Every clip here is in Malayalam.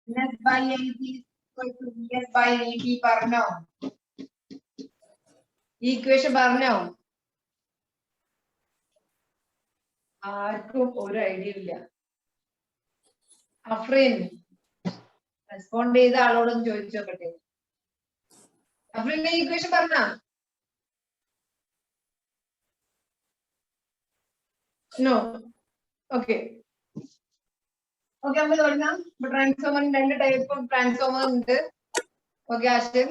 NS by NP is equal to VS by VT പറഞ്ഞോ? ഈ ഇക്വേഷൻ പറഞ്ഞോ? ആർക്കും ഒരു ഐഡിയ ഇല്ല. അഫ്രീൻ റെസ്പോണ്ട് ചെയ്ത ആളോടൊന്ന് ചോദിച്ചു നോക്കട്ടെ. അഫ്രീൻ ഈ ഇക്വേഷൻ പറഞ്ഞ? നോ. ഓക്കെ ഓക്കെ, നമുക്ക് തുടങ്ങാം. ഇപ്പൊ ട്രാൻസ്ഫോമറിന് രണ്ട് ടൈപ്പ് ഓഫ് ട്രാൻസ്ഫോമർ ഉണ്ട്. ഓക്കെ ആശയം,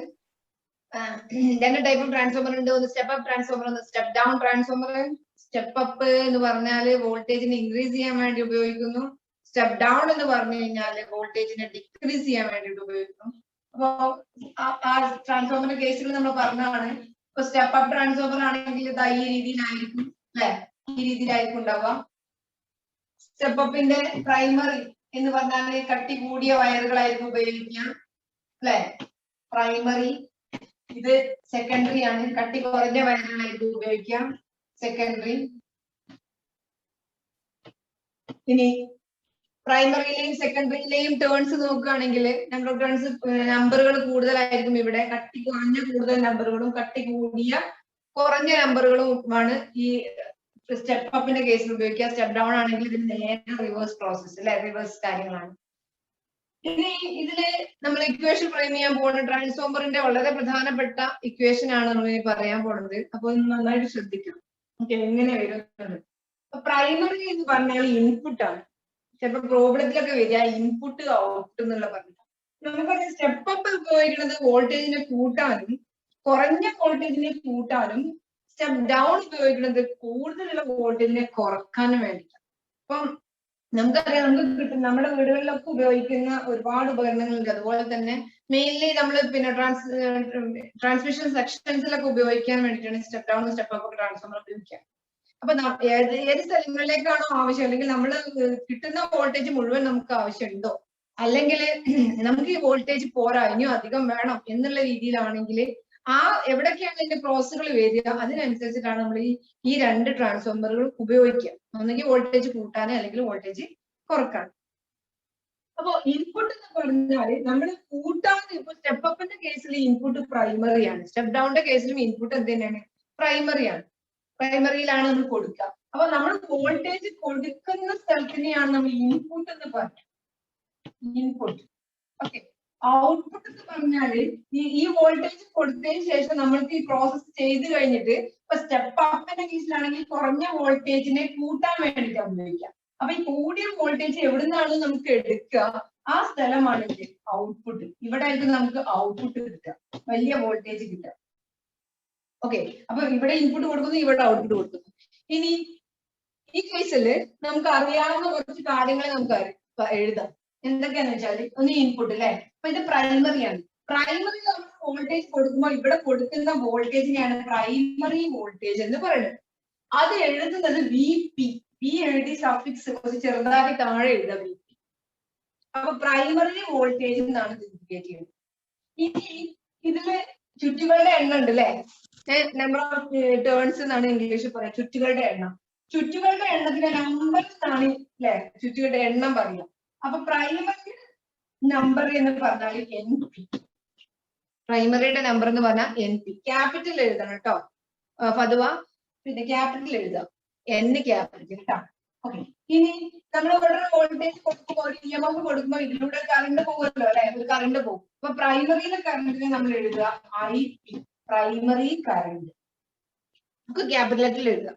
രണ്ട് ടൈപ്പ് ഓഫ് ട്രാൻസ്ഫോമർ ഉണ്ട്. ഒന്ന് സ്റ്റെപ്പ് അപ്പ് ട്രാൻസ്ഫോമർ, ഒന്ന് step down transformer. Step up എന്ന് പറഞ്ഞാല് വോൾട്ടേജിനെ ഇൻക്രീസ് ചെയ്യാൻ വേണ്ടി ഉപയോഗിക്കുന്നു. സ്റ്റെപ്പ് ഡൗൺ എന്ന് പറഞ്ഞു കഴിഞ്ഞാൽ വോൾട്ടേജിനെ ഡിക്രീസ് ചെയ്യാൻ വേണ്ടിയിട്ട് ഉപയോഗിക്കുന്നു. അപ്പോ ആ ട്രാൻസ്ഫോമറിന്റെ കേസുകൾ നമ്മൾ പറഞ്ഞതാണ്. ഇപ്പൊ സ്റ്റെപ്പ് അപ്പ് ട്രാൻസ്ഫോമർ ആണെങ്കിൽ ഇതാ ഈ രീതിയിലായിരിക്കും അല്ലെ, ഈ രീതിയിലായിരിക്കും ഉണ്ടാവുക. സ്റ്റെപ്പ് അപ്പിന്റെ പ്രൈമറി എന്ന് പറഞ്ഞാൽ കട്ടി കൂടിയ വയറുകളായിരിക്കും ഉപയോഗിക്കുക അല്ലെ. പ്രൈമറി. ഇത് സെക്കൻഡറി ആണ്, കട്ടി കുറഞ്ഞ വയറുകളായിരിക്കും ഉപയോഗിക്കാം സെക്കൻഡറി. ഇനി പ്രൈമറിയിലെയും സെക്കൻഡറിയിലെയും ടേൺസ് നോക്കുകയാണെങ്കിൽ നമ്പറുകൾ കൂടുതലായിരിക്കും. ഇവിടെ കട്ടി കുറഞ്ഞ കൂടുതൽ നമ്പറുകളും കട്ടി കൂടിയ കുറഞ്ഞ നമ്പറുകളുമാണ് ഈ സ്റ്റെപ്പ് അപ്പിന്റെ കേസിൽ ഉപയോഗിക്കുക. സ്റ്റെപ്പ് ഡൗൺ ആണെങ്കിൽ ഇതിന് നേരെ റിവേഴ്സ് പ്രോസസ് അല്ലെ, റിവേഴ്സ് കാര്യങ്ങളാണ്. ഇനി ഇതില് നമ്മൾ ഇക്വേഷൻ ഫ്രെയിം ചെയ്യാൻ പോകുന്ന ട്രാൻസ്ഫോമറിന്റെ വളരെ പ്രധാനപ്പെട്ട ഇക്വേഷൻ ആണ് നമ്മൾ ഇനി പറയാൻ പോകുന്നത്. അപ്പൊ നന്നായിട്ട് ശ്രദ്ധിക്കണം. ഓക്കെ, എങ്ങനെ വരുന്നത്? പ്രൈമറി എന്ന് പറഞ്ഞാൽ ഇൻപുട്ട് ആണ്. ചിലപ്പോ പ്രോബ്ലത്തിലൊക്കെ വരിക ഇൻപുട്ട് ഔട്ട്പുട്ട് എന്നുള്ള പറഞ്ഞിട്ട്. നമുക്കറിയാം സ്റ്റെപ്പ് അപ്പ് ഉപയോഗിക്കുന്നത് വോൾട്ടേജിനെ കൂട്ടാനും കുറഞ്ഞ വോൾട്ടേജിനെ കൂട്ടാനും, സ്റ്റെപ്പ് ഡൗൺ ഉപയോഗിക്കുന്നത് കൂടുതലുള്ള വോൾട്ടേജിനെ കുറക്കാനും വേണ്ടിയിട്ടാണ്. അപ്പം നമുക്കറിയാം, നമുക്ക് കിട്ടും നമ്മുടെ വീടുകളിലൊക്കെ ഉപയോഗിക്കുന്ന ഒരുപാട് ഉപകരണങ്ങളുണ്ട്. അതുപോലെ തന്നെ മെയിൻലി നമ്മൾ പിന്നെ ട്രാൻസ്മിഷൻ സെക്ഷൻസിലൊക്കെ ഉപയോഗിക്കാൻ വേണ്ടിയിട്ടാണ് step down step up transformer ഉപയോഗിക്കുക. അപ്പൊ ഏത് സ്ഥലങ്ങളിലേക്കാണോ ആവശ്യം, അല്ലെങ്കിൽ നമ്മൾ കിട്ടുന്ന വോൾട്ടേജ് മുഴുവൻ നമുക്ക് ആവശ്യമുണ്ടോ, അല്ലെങ്കിൽ നമുക്ക് ഈ വോൾട്ടേജ് പോരാ ഇനിയും അധികം വേണം എന്നുള്ള രീതിയിലാണെങ്കിൽ ആ എവിടൊക്കെയാണ് ഇതിന്റെ പ്രോസസ്സുകൾ വരിക അതിനനുസരിച്ചിട്ടാണ് നമ്മൾ ഈ രണ്ട് ട്രാൻസ്ഫോമറുകൾ ഉപയോഗിക്കുക. ഒന്നെങ്കിൽ വോൾട്ടേജ് കൂട്ടാനോ അല്ലെങ്കിൽ വോൾട്ടേജ് കുറക്കാൻ. അപ്പൊ ഇൻപുട്ട് എന്ന് പറഞ്ഞാല് നമ്മൾ കൂട്ടാൻ, ഇപ്പൊ സ്റ്റെപ്പ് അപ്പിന്റെ കേസിൽ ഇൻപുട്ട് പ്രൈമറി ആണ്, സ്റ്റെപ്പ് ഡൗണിന്റെ കേസിലും ഇൻപുട്ട് എന്ത് തന്നെയാണ്, പ്രൈമറി ആണ്. പ്രൈമറിയിലാണ് നമ്മൾ കൊടുക്കുക. അപ്പൊ നമ്മൾ വോൾട്ടേജ് കൊടുക്കുന്ന സ്ഥലത്തിനെയാണ് നമ്മൾ ഇൻപുട്ട് എന്ന് പറയുന്നത്. ഇൻപുട്ട്. ഓക്കെ. ഔട്ട്പുട്ട് എന്ന് പറഞ്ഞാല് ഈ വോൾട്ടേജ് കൊടുത്തതിന് ശേഷം നമ്മൾക്ക് ഈ പ്രോസസ് ചെയ്ത് കഴിഞ്ഞിട്ട് ഇപ്പൊ സ്റ്റെപ്പ് അപ്പിന്റെ കേസിലാണെങ്കിൽ കുറഞ്ഞ വോൾട്ടേജിനെ കൂട്ടാൻ വേണ്ടിയിട്ട് ഉപയോഗിക്കാം. അപ്പൊ ഈ കൂടിയ വോൾട്ടേജ് എവിടെ നിന്നാണ് നമുക്ക് എടുക്കുക, ആ സ്ഥലമാണ് ഇത് ഔട്ട്പുട്ട്. ഇവിടെ ആയിരിക്കും നമുക്ക് ഔട്ട്പുട്ട് കിട്ടുക, വലിയ വോൾട്ടേജ് കിട്ടുക. ഓക്കെ, അപ്പൊ ഇവിടെ ഇൻപുട്ട് കൊടുക്കുന്നു, ഇവിടെ ഔട്ട്പുട്ട് കൊടുക്കുന്നു. ഇനി ഈ കേസില് നമുക്ക് അറിയാവുന്ന കുറച്ച് കാര്യങ്ങൾ നമുക്ക് എഴുതാം. എന്തൊക്കെയാന്ന് വെച്ചാല്, ഒന്ന് ഇൻപുട്ട് അല്ലെ. അപ്പൊ ഇത് പ്രൈമറിയാണ്. പ്രൈമറി നമ്മൾ വോൾട്ടേജ് കൊടുക്കുമ്പോൾ ഇവിടെ കൊടുക്കുന്ന വോൾട്ടേജിനെയാണ് പ്രൈമറി വോൾട്ടേജ് എന്ന് പറയുന്നത്. അത് എഴുതുന്നത് വി പി. വി എഴുതി സഫിക്സ് കുറച്ച് ചെറുതാക്കി താഴെ എഴുതുക വി പി. അപ്പൊ പ്രൈമറി വോൾട്ടേജ് എന്നാണ് ഇൻഡിക്കേറ്റ് ചെയ്യുന്നത്. ഇനി ഇതില് ചുറ്റുകളുടെ എണ്ണം ഉണ്ട് അല്ലെ, നമ്പർ ഓഫ് ടേൺസ് എന്നാണ് ഇംഗ്ലീഷിൽ പറയാം. ചുറ്റുകളുടെ എണ്ണം, ചുറ്റുകളുടെ എണ്ണത്തിന് നമ്പർ എന്നാണ് അല്ലെ ചുറ്റുകളുടെ എണ്ണം പറയാം. അപ്പൊ പ്രൈമറി നമ്പർ എന്ന് പറഞ്ഞാൽ എൻ പി. പ്രൈമറിയുടെ നമ്പർ എന്ന് പറഞ്ഞാൽ എൻ പി. ക്യാപിറ്റൽ എഴുതണം കേട്ടോ പതുവ, പിന്നെ ക്യാപിറ്റൽ എഴുതാം, എൻ ക്യാപിറ്റൽ കേട്ടോ. ഓക്കെ. ഇനി നമ്മൾ ഇവിടെ വോൾട്ടേജ് കൊടുക്കുമ്പോൾ ഒരു EMF കൊടുക്കുമ്പോൾ ഇതിലൂടെ കറണ്ട് പോകുമല്ലോ അല്ലെ, ഒരു കറണ്ട് പോകും. അപ്പൊ പ്രൈമറിയിലെ കറണ്ടിനെ നമ്മൾ എഴുതുക ഐ പി, പ്രൈമറി കറണ്ട്. നമുക്ക് ക്യാപിറ്റൽ ലെറ്ററിൽ എഴുതാം.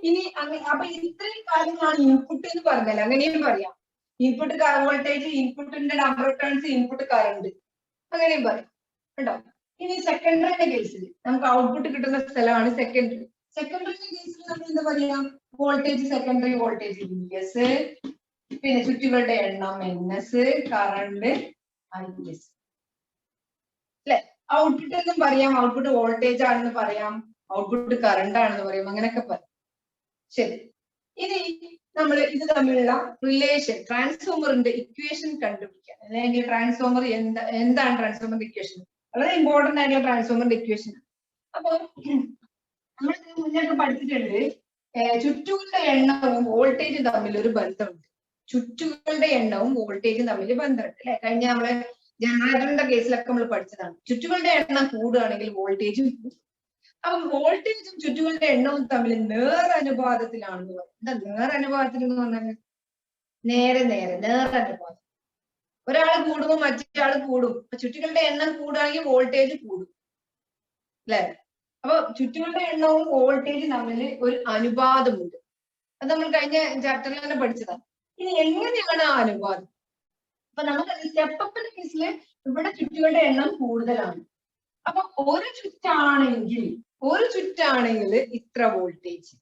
ഇനി അപ്പൊ ഇത്രയും കാര്യങ്ങളാണ് ഇൻപുട്ട് എന്ന് പറഞ്ഞാൽ, അങ്ങനെയും പറയാം. ഇൻപുട്ട് വോൾട്ടേജ്, ഇൻപുട്ടിന്റെ number of turns, input current, അങ്ങനെയും പറയാം കേട്ടോ. ഇനി സെക്കൻഡറിയുടെ കേസിൽ നമുക്ക് ഔട്ട്പുട്ട് കിട്ടുന്ന സ്ഥലമാണ് സെക്കൻഡറി. സെക്കൻഡറിയുടെ കേസിൽ നമ്മൾ എന്താ പറയാ, വോൾട്ടേജ് സെക്കൻഡറി വോൾട്ടേജ് VS, പിന്നെ ചുറ്റുകളുടെ എണ്ണം NS, കറണ്ട് IS അല്ലെ. ഔട്ട്പുട്ട് എന്നും പറയാം, ഔട്ട്പുട്ട് വോൾട്ടേജ് ആണെന്ന് പറയാം, ഔട്ട്പുട്ട് കറണ്ട് ആണെന്ന് പറയാം, അങ്ങനെയൊക്കെ പറയാം. ശരി. ഇനി നമ്മൾ ഇത് തമ്മിലുള്ള റിലേഷൻ, ട്രാൻസ്ഫോമറിന്റെ ഇക്വേഷൻ കണ്ടുപിടിക്കാൻ, അല്ലെങ്കിൽ ട്രാൻസ്ഫോമർ എന്താണ് ട്രാൻസ്ഫോമറിന്റെ ഇക്വേഷൻ, വളരെ ഇമ്പോർട്ടന്റ് ആയിട്ടുള്ള ട്രാൻസ്ഫോമറിന്റെ ഇക്വേഷൻ. അപ്പൊ നമ്മൾ മുന്നോട്ട് പഠിച്ചിട്ടുണ്ട് ചുറ്റുകളുടെ എണ്ണവും വോൾട്ടേജും തമ്മിൽ ഒരു ബന്ധമുണ്ട്. ചുറ്റുകളുടെ എണ്ണവും വോൾട്ടേജും തമ്മിൽ ബന്ധമുണ്ട് അല്ലെ. കഴിഞ്ഞ നമ്മള് ജനറേറ്ററിന്റെ കേസിലൊക്കെ നമ്മൾ പഠിച്ചതാണ്. ചുറ്റുകളുടെ എണ്ണം കൂടുകയാണെങ്കിൽ വോൾട്ടേജും കൂടും. അപ്പൊ വോൾട്ടേജും ചുറ്റുകളുടെ എണ്ണവും തമ്മിൽ നേരനുപാതത്തിലാണെന്ന് പറയും. എന്താ നേരനുപാതത്തിൽ എന്ന് പറഞ്ഞാൽ? നേരനുപാതം. ഒരാൾ കൂടുമ്പോൾ മറ്റേ ആൾ കൂടും. ചുറ്റുകളുടെ എണ്ണം കൂടുകയാണെങ്കിൽ വോൾട്ടേജ് കൂടും അല്ലെ. അപ്പൊ ചുറ്റുകളുടെ എണ്ണവും വോൾട്ടേജും തമ്മിൽ ഒരു അനുപാതമുണ്ട്. അത് നമ്മൾ കഴിഞ്ഞ ചാപ്റ്ററിൽ തന്നെ പഠിച്ചതാണ്. ഇനി എങ്ങനെയാണ് ആ അനുപാതം? അപ്പൊ നമുക്ക് സ്റ്റെപ്പ് കേസില് ഇവിടെ ചുറ്റുകളുടെ എണ്ണം കൂടുതലാണ്. അപ്പൊ ഒരു ചുറ്റാണെങ്കിൽ ഇത്ര വോൾട്ടേജ്.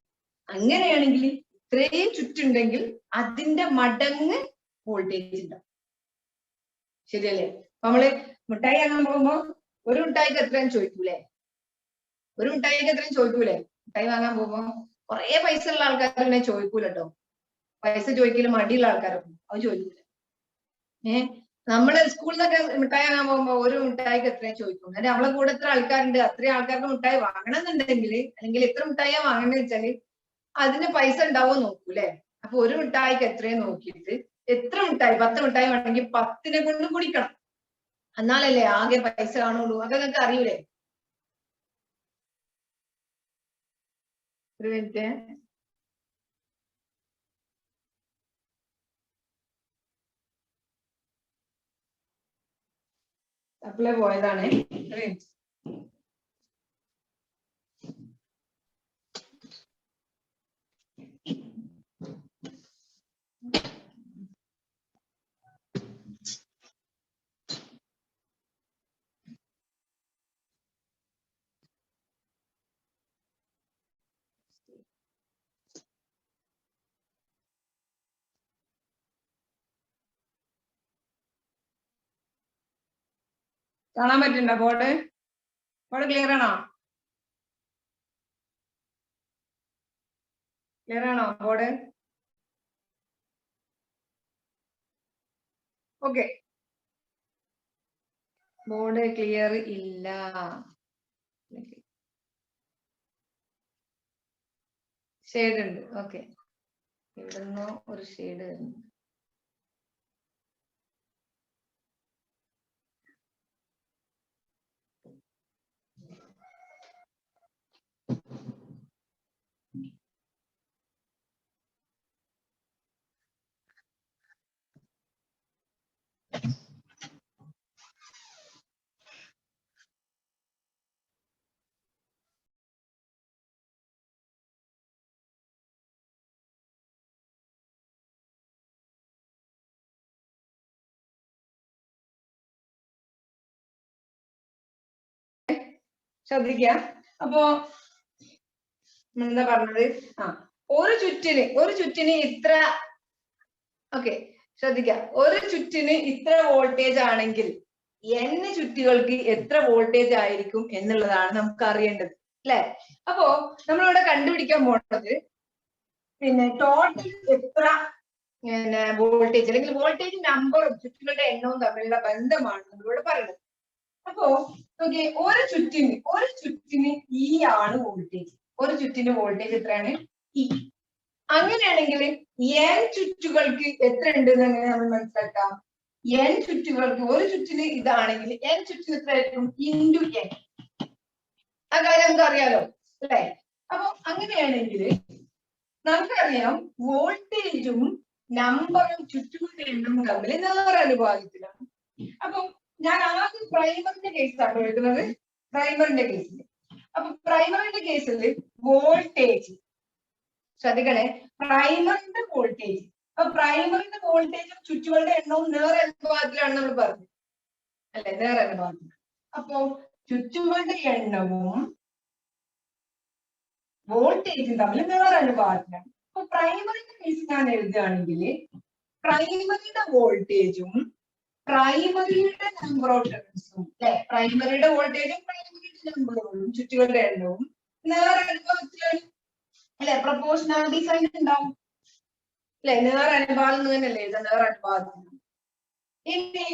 അങ്ങനെയാണെങ്കിൽ ഇത്രയും ചുറ്റുണ്ടെങ്കിൽ അതിന്റെ മടങ്ങ് വോൾട്ടേജ് ഉണ്ടാവും. ശരിയല്ലേ? നമ്മള് മിഠായി വാങ്ങാൻ പോകുമ്പോ ഒരു മിഠായിക്ക് എത്രയും ചോദിക്കൂലേ? മിഠായി വാങ്ങാൻ പോകുമ്പോ കുറെ പൈസ ഉള്ള ആൾക്കാരെ ചോദിക്കൂല കേട്ടോ. പൈസ ചോദിക്കലും മടിയുള്ള ആൾക്കാരൊക്കെ അത് ചോദിക്കൂല. നമ്മള് സ്കൂളിൽ നിന്നൊക്കെ മിഠായി വാങ്ങാൻ പോകുമ്പോ ഒരു മിഠായിക്ക് എത്രയും ചോദിക്കും. എന്നിട്ട് നമ്മളെ കൂടെ എത്ര ആൾക്കാരുണ്ട് അത്രയും ആൾക്കാർക്ക് മിഠായി വാങ്ങണമെന്നുണ്ടെങ്കിൽ, അല്ലെങ്കിൽ എത്ര മിഠായിയാ വാങ്ങണമെന്ന് വെച്ചാല് അതിന് പൈസ ഉണ്ടാവോ നോക്കൂലേ. അപ്പൊ ഒരു മിഠായിക്ക് എത്രയും നോക്കിയിട്ട് എത്ര മിഠായി, 10 മിഠായി വേണമെങ്കിൽ 10നെ കൊണ്ട് കുടിക്കണം. എന്നാലല്ലേ ആകെ പൈസ കാണുള്ളൂ. അതൊക്കെ നിങ്ങൾക്ക് അറിയൂലേ? ഒരു മിനിറ്റ്. സപ്ലൈ പോയതാണ്. കാണാൻ പറ്റുന്നുണ്ടോ ബോർഡ്? ബോർഡ് ക്ലിയർ ആണോ? ബോർഡ്? ഓക്കെ. ബോർഡ് ക്ലിയർ ഇല്ല. ഷെയ്ഡ് ഉണ്ട്. ഓക്കെ. ഇവിടുന്ന് ഒരു ഷെയ്ഡ് വരുന്നു. ശ്രദ്ധിക്കുക. അപ്പോ എന്താ പറഞ്ഞത്? ഒരു ചുറ്റിന് ഇത്ര. ഓക്കെ, ശ്രദ്ധിക്കുക. ഒരു ചുറ്റിന് ഇത്ര വോൾട്ടേജ് ആണെങ്കിൽ n ചുറ്റുകൾക്ക് എത്ര വോൾട്ടേജ് ആയിരിക്കും എന്നുള്ളതാണ് നമുക്ക് അറിയേണ്ടത് അല്ലെ. അപ്പോ നമ്മളിവിടെ കണ്ടുപിടിക്കാൻ പോണത് പിന്നെ ടോട്ടൽ എത്ര വോൾട്ടേജ് അല്ലെങ്കിൽ വോൾട്ടേജ് നമ്പറും ചുറ്റുകളുടെ എണ്ണവും തമ്മിലുള്ള ബന്ധമാണ് നമ്മളിവിടെ പറയുന്നത്. അപ്പോ ഓക്കെ, ഒരു ചുറ്റിന് E ആണ് വോൾട്ടേജ്. ഒരു ചുറ്റിന് വോൾട്ടേജ് എത്രയാണ്? E. അങ്ങനെയാണെങ്കിൽ n ചുറ്റുകൾക്ക് എത്ര ഉണ്ട് എന്ന് എങ്ങനെ നമ്മൾ മനസ്സിലാക്കാം? n ചുറ്റുകൾക്ക്, ഒരു ചുറ്റിന് ഇതാണെങ്കിൽ n ചുറ്റിന് എത്ര ആയിരിക്കും? Into n. ആ കാര്യം നമുക്ക് അറിയാലോ അല്ലെ. അപ്പൊ അങ്ങനെയാണെങ്കിൽ നമുക്കറിയാം വോൾട്ടേജും നമ്പറും ചുറ്റുകളുടെ എണ്ണവും തമ്മിൽ നേരനുപാതത്തിലാണ്. അപ്പൊ ഞാൻ ആദ്യം പ്രൈമറിന്റെ കേസാണ് എഴുതുന്നത്. പ്രൈമറിന്റെ കേസിൽ. അപ്പൊ പ്രൈമറിന്റെ കേസിൽ വോൾട്ടേജ് ശ്രദ്ധിക്കണേ, പ്രൈമറിന്റെ വോൾട്ടേജ്. അപ്പൊ പ്രൈമറിന്റെ വോൾട്ടേജും ചുറ്റുകളുടെ എണ്ണവും നേരനുപാതത്തിലാണ് നമ്മൾ പറഞ്ഞത് അല്ലെ. നേരനുപാതത്തിൽ. അപ്പോ ചുറ്റുകളുടെ എണ്ണവും വോൾട്ടേജും തമ്മിൽ നേരനുപാതത്തിലാണ്. അപ്പൊ പ്രൈമറിന്റെ കേസ് ഞാൻ എഴുതുകയാണെങ്കിൽ പ്രൈമറിയുടെ വോൾട്ടേജും പ്രൈമറിയുടെ നമ്പർ ഓഫ് ടേൺസും അല്ലെ, പ്രൈമറിയുടെ വോൾട്ടേജും പ്രൈമറിയുടെ നമ്പറുകളും ചുറ്റുകളുടെ എണ്ണവും നേരനുപാതത്തിലാണ് അല്ലെ. പ്രൊപ്പോർഷണാലിറ്റി സൈൻ ഉണ്ടാവും അല്ലെ. നേരനുപാതം എന്ന് തന്നെയല്ലേ ഇത്? നേരനുപാതം. ഇനി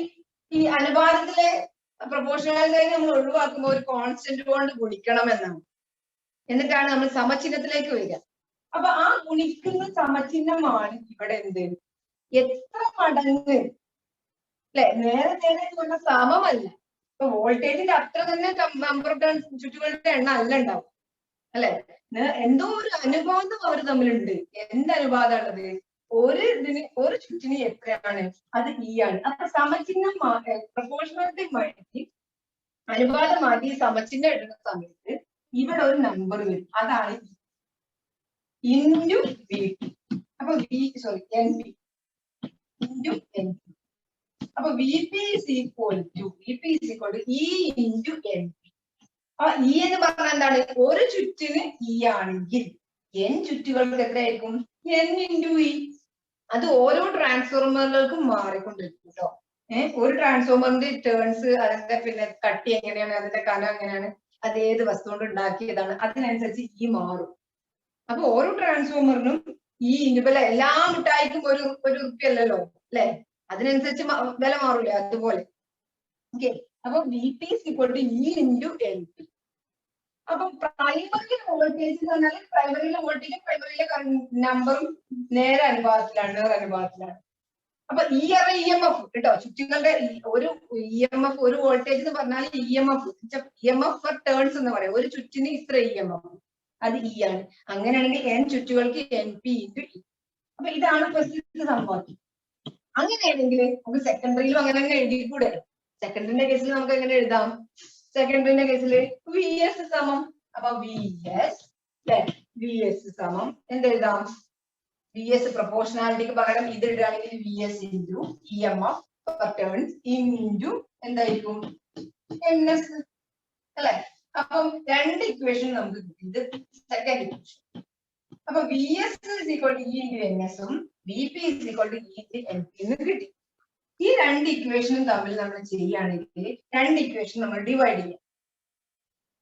ഈ അനുപാതത്തിലെ പ്രൊപ്പോർഷണാലിറ്റി സൈൻ നമ്മൾ ഒഴിവാക്കുമ്പോൾ ഒരു കോൺസ്റ്റന്റ് കൊണ്ട് ഗുണിക്കണം എന്നാണ്. എന്നിട്ടാണ് നമ്മൾ സമചിഹ്നത്തിലേക്ക് വരിക. അപ്പൊ ആ ഗുണിക്കുന്ന സമചിഹ്നമാണ് ഇവിടെ എന്ത്? എത്ര മടങ്ങ് അല്ലെ? നേരെ നേരെ എന്ന് പറഞ്ഞാൽ സമമല്ല. ഇപ്പൊ വോൾട്ടേജിന്റെ അത്ര തന്നെ നമ്പർ ഓഫ് ടേൺസ് ചുറ്റുകളുടെ എണ്ണം അല്ല ഉണ്ടാവും അല്ലെ? എന്തോ ഒരു അനുപാതം അവർ തമ്മിലുണ്ട്. എന്ത് അനുപാതമാണത്? ഒരു ചുറ്റിന് എത്രയാണ്? അത് ഇ ആണ്. അപ്പൊ സമചിഹ്നം പ്രൊപ്പോർഷണാലിറ്റി മാറ്റി അനുപാതം മാറ്റി സമചിഹ്നം ഇടുന്ന സമയത്ത് ഇവിടെ ഒരു നമ്പർ വരും. അതാണ് ഇൻറ്റു വി പി. അപ്പൊ N P into N P. അപ്പൊ V P is equal to E into N P. അപ്പൊ ഇ എന്ന് പറഞ്ഞാൽ എന്താണ്? ഒരു ചുറ്റിന് ഇ ആണെങ്കിൽ എൻ ചുറ്റുകൾക്ക് എത്രയായിരിക്കും? N into E. അത് ഓരോ ട്രാൻസ്ഫോർമറുകൾക്കും മാറിക്കൊണ്ടിരിക്കും കേട്ടോ. ഒരു ട്രാൻസ്ഫോമറിന്റെ ടേൺസ്, അതിന്റെ പിന്നെ കട്ടി എങ്ങനെയാണ്, അതിന്റെ കനം എങ്ങനെയാണ്, അത് ഏത് വസ്തു കൊണ്ട് ഉണ്ടാക്കിയതാണ്, അതിനനുസരിച്ച് ഇ മാറും. അപ്പൊ ഓരോ ട്രാൻസ്ഫോമറിനും ഈ ഇൻഡിവിജ്വൽ എല്ലാ മിഠായിക്കും ഒരു ഉറുപ്പ്യല്ലല്ലോ അല്ലെ? അതിനനുസരിച്ച് വില മാറൂലേ? അതുപോലെ. ഓക്കെ. അപ്പൊ V P is equal to E into N P. അപ്പൊ പ്രൈമറി വോൾട്ടേജ് എന്ന് പറഞ്ഞാൽ പ്രൈമറിയിലെ വോൾട്ടേജും പ്രൈമറിയിലെ നമ്പറും നേരെ അനുപാതത്തിലാണ്. അപ്പൊ ഇ എം എഫ് കേട്ടോ. ചുറ്റുകളുടെ ഒരു ഇ എം എഫ്, ഒരു വോൾട്ടേജ് എന്ന് പറഞ്ഞാൽ E M F per turns എന്ന് പറയാം. ഒരു ചുറ്റിന് ഇത്ര ഇ എം എഫ്, അത് ഇ ആണ്. അങ്ങനെയാണെങ്കിൽ എൻ ചുറ്റുകൾക്ക് എൻ പി ഇൻറ്റു ഇ. അപ്പൊ ഇതാണ് ഫസ്റ്റ് സമവാക്യം. അങ്ങനെയാണെങ്കിൽ നമുക്ക് സെക്കൻഡറിയിലും അങ്ങനെ തന്നെ എഴുതിക്കൂടെ? സെക്കൻഡറിന്റെ കേസിൽ നമുക്ക് എങ്ങനെ എഴുതാം? സെക്കൻഡറിന്റെ കേസിൽ വി എസ് സമം, അപ്പൊ വി എസ് സമം എന്തെഴുതാം? വി എസ് പ്രൊപ്പോർഷണാലിറ്റിക്ക് പകരം ഇത് ഇടുകയാണെങ്കിൽ V S into E M F per turns into എന്തായിരിക്കും? എൻ എസ് അല്ലെ? അപ്പം രണ്ട് ഇക്വേഷൻ നമുക്ക് കിട്ടി. ഇത് സെക്കൻഡ് ഇക്വേഷൻ. അപ്പൊ V S is equal to E into N എസും V P is equal to E into N P എന്ന് കിട്ടി. ഈ രണ്ട് ഇക്വേഷനും തമ്മിൽ നമ്മൾ ചെയ്യുകയാണെങ്കിൽ രണ്ട് ഇക്വേഷൻ നമ്മൾ ഡിവൈഡ് ചെയ്യാം.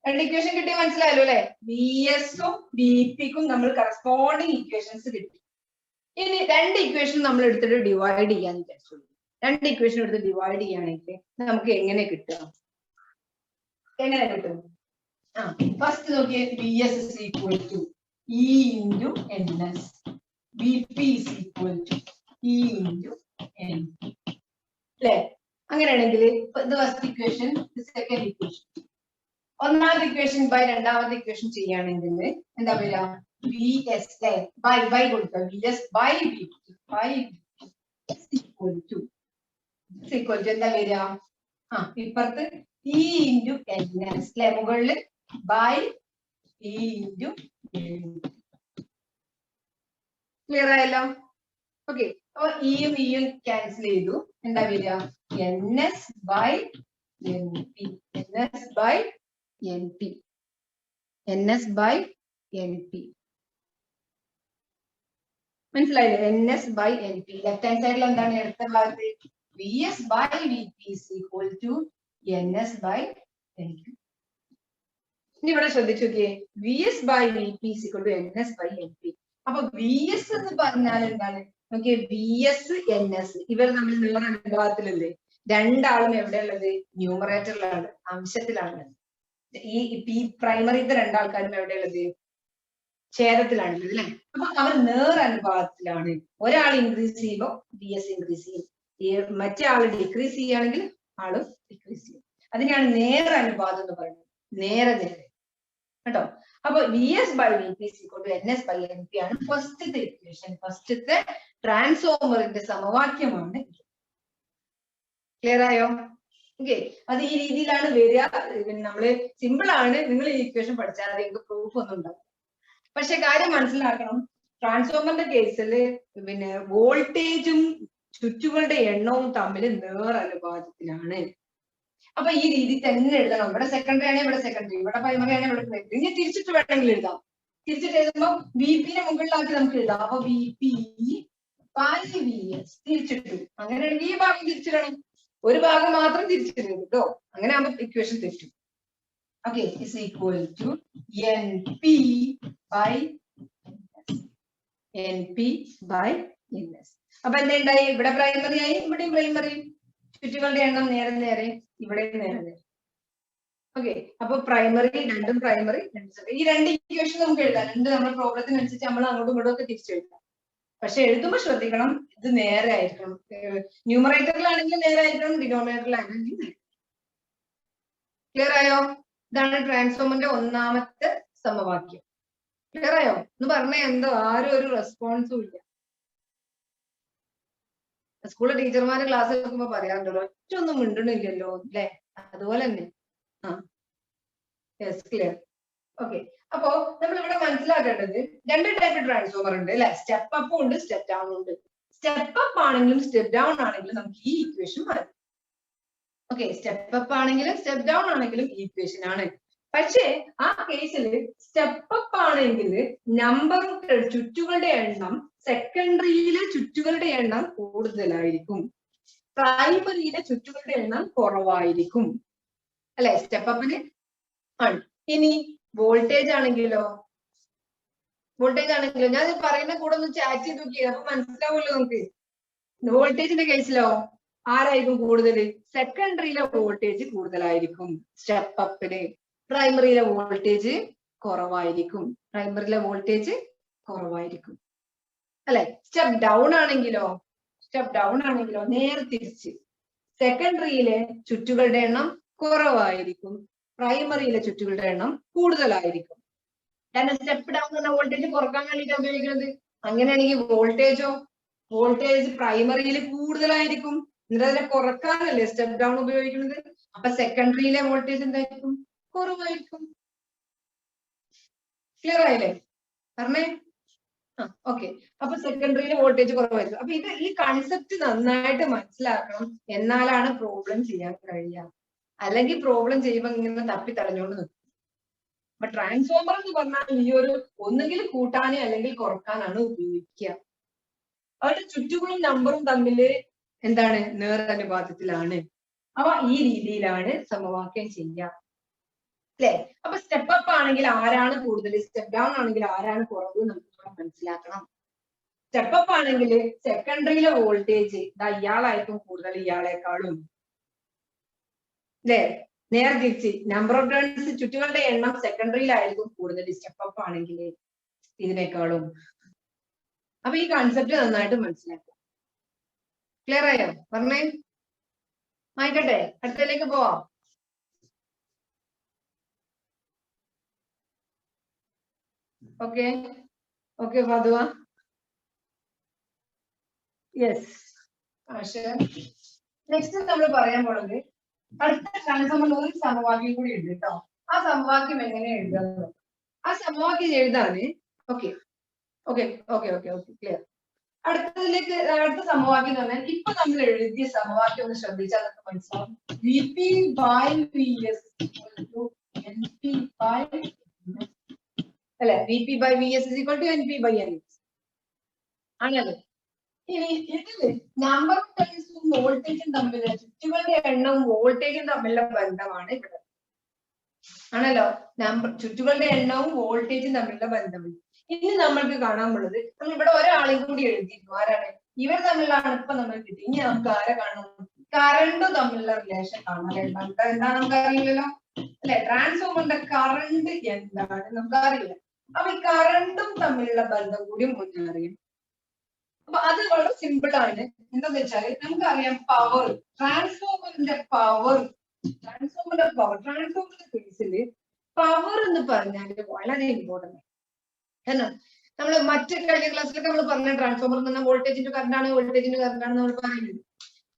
രണ്ട് ഇക്വേഷൻ കിട്ടി, മനസ്സിലായല്ലോ അല്ലെ? വി എസും വി പിക്കും നമ്മൾ കറസ്പോണ്ടിങ് ഇക്വേഷൻസ് കിട്ടി. ഇനി രണ്ട് ഇക്വേഷൻ നമ്മൾ എടുത്തിട്ട് ഡിവൈഡ് ചെയ്യാന്ന് വിചാരിച്ചു. രണ്ട് ഇക്വേഷൻ എടുത്ത് ഡിവൈഡ് ചെയ്യുകയാണെങ്കിൽ നമുക്ക് എങ്ങനെ കിട്ടുക? എങ്ങനെ കിട്ടും? ഫസ്റ്റ് നോക്കിയേ. V S is equal to E into N S, V P is equal to E into N P അല്ലെ? അങ്ങനെയാണെങ്കിൽ ഇത് ഫസ്റ്റ് ഇക്വേഷൻ, സെക്കൻഡ് ഇക്വേഷൻ. ഒന്നാമത്തെ ഇക്വേഷൻ ബൈ രണ്ടാമത്തെ ഇക്വേഷൻ ചെയ്യുകയാണെങ്കിൽ എന്താ വരിക? വി എസ് ബൈ കൊടുക്കുക. V S by V equal to എന്താ വരിക? ഇപ്പുറത്ത് ഇ ഇൻറ്റു എൻ എസ് അല്ലെ? മുകളില് by E into N. Clear ആയല്ലോ? ഓക്കെ. അപ്പൊ ഇയും ഇയും ക്യാൻസൽ ചെയ്തു. എന്താ വരിക? N S by N P. N S by N P. N S by N P. മനസ്സിലായില്ലേ? N S by N P. Left hand സൈഡിൽ എന്താണ്? അടുത്ത ഭാഗത്ത് V S by V P is equal to N S by N P. ഇനി ഇവിടെ ശ്രദ്ധിച്ചു നോക്കിയേ. V S by V P is equal to N S by N P. അപ്പൊ വി എസ് എന്ന് പറഞ്ഞാൽ എന്താണ്? നോക്കിയേ, വി എസ് എൻ എസ് ഇവർ തമ്മിൽ നേർ അനുപാതത്തിലല്ലേ? രണ്ടാളും എവിടെയുള്ളത്? ന്യൂമറേറ്ററിലാണ്, അംശത്തിലാണ്. ഈ പ്രൈമറിത്തെ രണ്ടാൾക്കാരും എവിടെയുള്ളത്? ഛേദത്തിലാണുള്ളത് അല്ലെ? അപ്പൊ അവർ നേർ അനുപാതത്തിലാണ്. ഒരാൾ ഇൻക്രീസ് ചെയ്യുമ്പോൾ വി എസ് ഇൻക്രീസ് ചെയ്യും, മറ്റേ ആള് ഡിക്രീസ് ചെയ്യുകയാണെങ്കിൽ ആളും ഡിക്രീസ് ചെയ്യും. അതിനെയാണ് നേർ അനുപാതം എന്ന് പറയുന്നത്. നേരെ കേട്ടോ. അപ്പൊ V S by V P equal to N S by N P ആണ് ഫസ്റ്റത്തെ ഇക്വേഷൻ. ഫസ്റ്റത്തെ ട്രാൻസ്ഫോമറിന്റെ സമവാക്യമാണ്. ക്ലിയർ ആയോ? ഓക്കെ. അത് ഈ രീതിയിലാണ് വരിക. നമ്മള് സിമ്പിൾ ആണ്. നിങ്ങൾ ഈ ഇക്വേഷൻ പഠിച്ചാൽ നിങ്ങൾക്ക് പ്രൂഫ് ഒന്നും ഉണ്ടാവും. പക്ഷെ കാര്യം മനസ്സിലാക്കണം, ട്രാൻസ്ഫോമറിന്റെ കേസിൽ പിന്നെ വോൾട്ടേജും ചുറ്റുകളുടെ എണ്ണവും തമ്മിൽ നേർ അനുപാതത്തിലാണ്. അപ്പൊ ഈ രീതി തന്നെ എഴുതണം. ഇവിടെ സെക്കൻഡറി ആണെങ്കിൽ ഇവിടെ സെക്കൻഡറി, ഇവിടെ പ്രൈമറി ആണെങ്കിൽ ഇവിടെ പ്രൈമറി. ഇനി തിരിച്ചിട്ട് വേണമെങ്കിൽ എഴുതാം. തിരിച്ചിട്ട് എഴുതുമ്പോൾ വി പിനെ മുകളിലാക്കി നമുക്ക് എഴുതാം. അപ്പൊ V P by V S തിരിച്ചിട്ടു. അങ്ങനെയാണെങ്കിൽ ഈ ഭാഗം തിരിച്ചിടണം, ഒരു ഭാഗം മാത്രം തിരിച്ചിടരുത് കേട്ടോ. അങ്ങനെ ആകുമ്പോൾ ഇക്വേഷൻ തെറ്റും. Okay. Is equal to N P by N P by N S. അപ്പൊ എന്തുണ്ടായി? ഇവിടെ പ്രൈമറി ആയി, ഇവിടെയും പ്രൈമറി. ചുറ്റുകളുടെ എണ്ണം നേരെ നേരെ, ഇവിടെ നേരെ നേരെ. ഓക്കെ. അപ്പൊ പ്രൈമറി രണ്ടും പ്രൈമറി രണ്ടും. ഈ രണ്ട് ഇക്വേഷൻ നമുക്ക് എഴുതാം. രണ്ട് നമ്മുടെ പ്രോബ്ലത്തിനനുസരിച്ച് നമ്മൾ അങ്ങോട്ടും ഇങ്ങോട്ടും ഒക്കെ തിരിച്ചെഴുതാം. പക്ഷെ എഴുതുമ്പോൾ ശ്രദ്ധിക്കണം, ഇത് നേരെ ആയിരിക്കണം. ന്യൂമറേറ്ററിലാണെങ്കിൽ നേരെ ആയിരിക്കണം, ഡിനോമിനേറ്ററിലാണെങ്കിൽ. ക്ലിയർ ആയോ? ഇതാണ് ട്രാൻസ്ഫോമിന്റെ ഒന്നാമത്തെ സമവാക്യം. ക്ലിയർ ആയോ? എന്ന് പറഞ്ഞാൽ എന്തോ ആരും ഒരു റെസ്പോൺസും ഇല്ല. സ്കൂളിലെ ടീച്ചർമാരെ ക്ലാസ് എടുക്കുമ്പോ പറയാറുണ്ടല്ലോ, ഒറ്റ ഒന്നും മിണ്ടണില്ലല്ലോ അല്ലെ? അതുപോലെ തന്നെ. Yes, clear. ഓക്കെ, അപ്പോ നമ്മൾ ഇവിടെ മനസ്സിലാക്കേണ്ടത് രണ്ട് ടൈപ്പ് ട്രാൻസ്ഫോമർ ഉണ്ട് അല്ലെ? സ്റ്റെപ്പ് അപ്പും ഉണ്ട്, സ്റ്റെപ്പ് ഡൗൺ ഉണ്ട്. സ്റ്റെപ്പ് അപ്പ് ആണെങ്കിലും സ്റ്റെപ്പ് ഡൗൺ ആണെങ്കിലും നമുക്ക് ഈ ഇക്വേഷൻ മാറ്റും. ഓക്കെ, സ്റ്റെപ്പ് അപ്പ് ആണെങ്കിലും സ്റ്റെപ്പ് ഡൗൺ ആണെങ്കിലും ഈ ഇക്വേഷൻ ആണ്. പക്ഷേ ആ കേസിൽ സ്റ്റെപ്പ് അപ്പ് ആണെങ്കിൽ നമ്പർ ചുറ്റുകളുടെ എണ്ണം സെക്കൻഡറിയിലെ ചുറ്റുകളുടെ എണ്ണം കൂടുതലായിരിക്കും, പ്രൈമറിയിലെ ചുറ്റുകളുടെ എണ്ണം കുറവായിരിക്കും അല്ലെ? സ്റ്റെപ്പ് അപ്പിന് ആണ്. ഇനി വോൾട്ടേജ് ആണെങ്കിലോ, ഞാൻ പറയുന്ന കൂടെ ഒന്ന് ചാറ്റ് ചെയ്ത് നോക്കിയത് അപ്പൊ മനസ്സിലാവുമല്ലോ നമുക്ക്. വോൾട്ടേജിന്റെ കേസിലോ ആരായിരിക്കും കൂടുതൽ? സെക്കൻഡറിയിലെ വോൾട്ടേജ് കൂടുതലായിരിക്കും സ്റ്റെപ്പ് അപ്പിന്, പ്രൈമറിയിലെ വോൾട്ടേജ് കുറവായിരിക്കും. അല്ലെ? സ്റ്റെപ്പ് ഡൗൺ ആണെങ്കിലോ നേരെ തിരിച്ച്, സെക്കൻഡറിയിലെ ചുറ്റുകളുടെ എണ്ണം കുറവായിരിക്കും, പ്രൈമറിയിലെ ചുറ്റുകളുടെ എണ്ണം കൂടുതലായിരിക്കും. കാരണം സ്റ്റെപ്പ് ഡൗൺ എന്ന വോൾട്ടേജ് കുറക്കാൻ വേണ്ടിയിട്ടാണ് ഉപയോഗിക്കുന്നത്. അങ്ങനെയാണെങ്കിൽ വോൾട്ടേജ് പ്രൈമറിയിൽ കൂടുതലായിരിക്കും, എന്നിട്ട് അതിനെ കുറക്കാനല്ലേ സ്റ്റെപ്പ് ഡൗൺ ഉപയോഗിക്കുന്നത്. അപ്പൊ സെക്കൻഡറിയിലെ വോൾട്ടേജ് എന്തായിരിക്കും? കുറവായിരിക്കും. ക്ലിയർ ആയില്ലേ? പറഞ്ഞേ. ഓക്കെ, അപ്പൊ സെക്കൻഡറിയിലെ വോൾട്ടേജ് കുറവായിരിക്കും. അപ്പൊ ഈ കൺസെപ്റ്റ് നന്നായിട്ട് മനസ്സിലാക്കണം, എന്നാലാണ് പ്രോബ്ലം ചെയ്യാൻ കഴിയുക. അല്ലെങ്കിൽ പ്രോബ്ലം ചെയ്യുമ്പോൾ ഇങ്ങനെ തപ്പി തടഞ്ഞുകൊണ്ട് നിൽക്കും. അപ്പൊ ട്രാൻസ്ഫോമർ എന്ന് പറഞ്ഞാൽ ഈ ഒരു ഒന്നുകിൽ കൂട്ടാനോ അല്ലെങ്കിൽ കുറക്കാനാണ് ഉപയോഗിക്കുക. അവരുടെ ചുറ്റുകളും നമ്പറും തമ്മിൽ എന്താണ്? നേരനുപാതത്തിലാണ്. അപ്പൊ ഈ രീതിയിലാണ് സമവാക്യം ചെയ്യുക അല്ലെ? അപ്പൊ സ്റ്റെപ്പ് അപ്പ് ആണെങ്കിൽ ആരാണ് കൂടുതൽ, സ്റ്റെപ്പ് ഡൗൺ ആണെങ്കിൽ ആരാണ് കുറവ് നമുക്ക് മനസ്സിലാക്കണം. സ്റ്റെപ്പ് അപ്പ് ആണെങ്കിൽ സെക്കൻഡറിയിലെ വോൾട്ടേജ് ഇയാളായിരിക്കും കൂടുതൽ ഇയാളെക്കാളും അല്ലെ? നേരെ തിരിച്ച് നമ്പർ ഓഫ് ടേൺസ് ചുറ്റുകളുടെ എണ്ണം സെക്കൻഡറിയിലായിരിക്കും കൂടുതൽ സ്റ്റെപ്പ് അപ്പ് ആണെങ്കിൽ ഇതിനേക്കാളും. അപ്പൊ ഈ കൺസെപ്റ്റ് നന്നായിട്ട് മനസ്സിലാക്കുക. ക്ലിയർ ആയോ? പറഞ്ഞേ. ആയിക്കട്ടെ, അടുത്തതിലേക്ക് പോവാം. ഓക്കെ ഫാദുവ. യെസ്. നെക്സ്റ്റ് നമ്മൾ പറയാൻ പോണത് അടുത്ത ട്രാൻസ്ഫോമർ ഒരു സമവാക്യം കൂടി ഉണ്ട് കേട്ടോ. ആ സമവാക്യം എങ്ങനെ എഴുതാന്ന് നോക്കാം. ആ സമവാക്യം എഴുതാന് ഓക്കെ ക്ലിയർ. അടുത്ത സമവാക്യം എന്ന് പറഞ്ഞാൽ ഇപ്പൊ നമ്മൾ എഴുതിയ സമവാക്യം ഒന്ന് ശ്രദ്ധിച്ചാൽ നമുക്ക് മനസ്സിലാവും. അല്ലെ? VP/VS = NP/NS ആണല്ലോ. ഇനി ഇതില് നമ്പർ ഓഫ് ടേൺസും വോൾട്ടേജും തമ്മിലുള്ള ചുറ്റുകളുടെ എണ്ണവും വോൾട്ടേജും തമ്മിലുള്ള ബന്ധമാണ് ഇവിടെ. ആണല്ലോ, ചുറ്റുകളുടെ എണ്ണവും വോൾട്ടേജും തമ്മിലുള്ള ബന്ധമുണ്ട്. ഇനി നമ്മൾക്ക് കാണാനുള്ളത്, നമ്മൾ ഇവിടെ ഒരാളെയും കൂടി എഴുതിയിരുന്നു. ആരാണ്? ഇവർ തമ്മിലാണ് ഇപ്പൊ നമ്മൾ കിട്ടി. ഇനി നമുക്ക് ആരെ കാണണം? കറണ്ട് തമ്മിലുള്ള റിലേഷൻ കാണാൻ. എന്താണ് നമുക്ക് അറിയില്ലല്ലോ അല്ലെ? ട്രാൻസ്ഫോമറിന്റെ കറണ്ട് എന്താണ് നമുക്ക് അറിയില്ല. അപ്പൊ ഈ കറണ്ടും തമ്മിലുള്ള ബന്ധം കൂടി മുന്നറിയും. അപ്പൊ അത് വളരെ സിമ്പിൾ ആണ്. എന്താന്ന് വെച്ചാല് നമുക്കറിയാം പവർ, ട്രാൻസ്ഫോമറിന്റെ കേസില് പവർ എന്ന് പറഞ്ഞാല് വളരെ ഇമ്പോർട്ടന്റ് ആണ്. കാരണം നമ്മൾ മറ്റു കഴിഞ്ഞ ക്ലാസ്സിലൊക്കെ നമ്മൾ പറഞ്ഞ ട്രാൻസ്ഫോമർ എന്ന് പറഞ്ഞാൽ വോൾട്ടേജിന്റെ കറണ്ടാണ് നമ്മൾ പറയുന്നത്.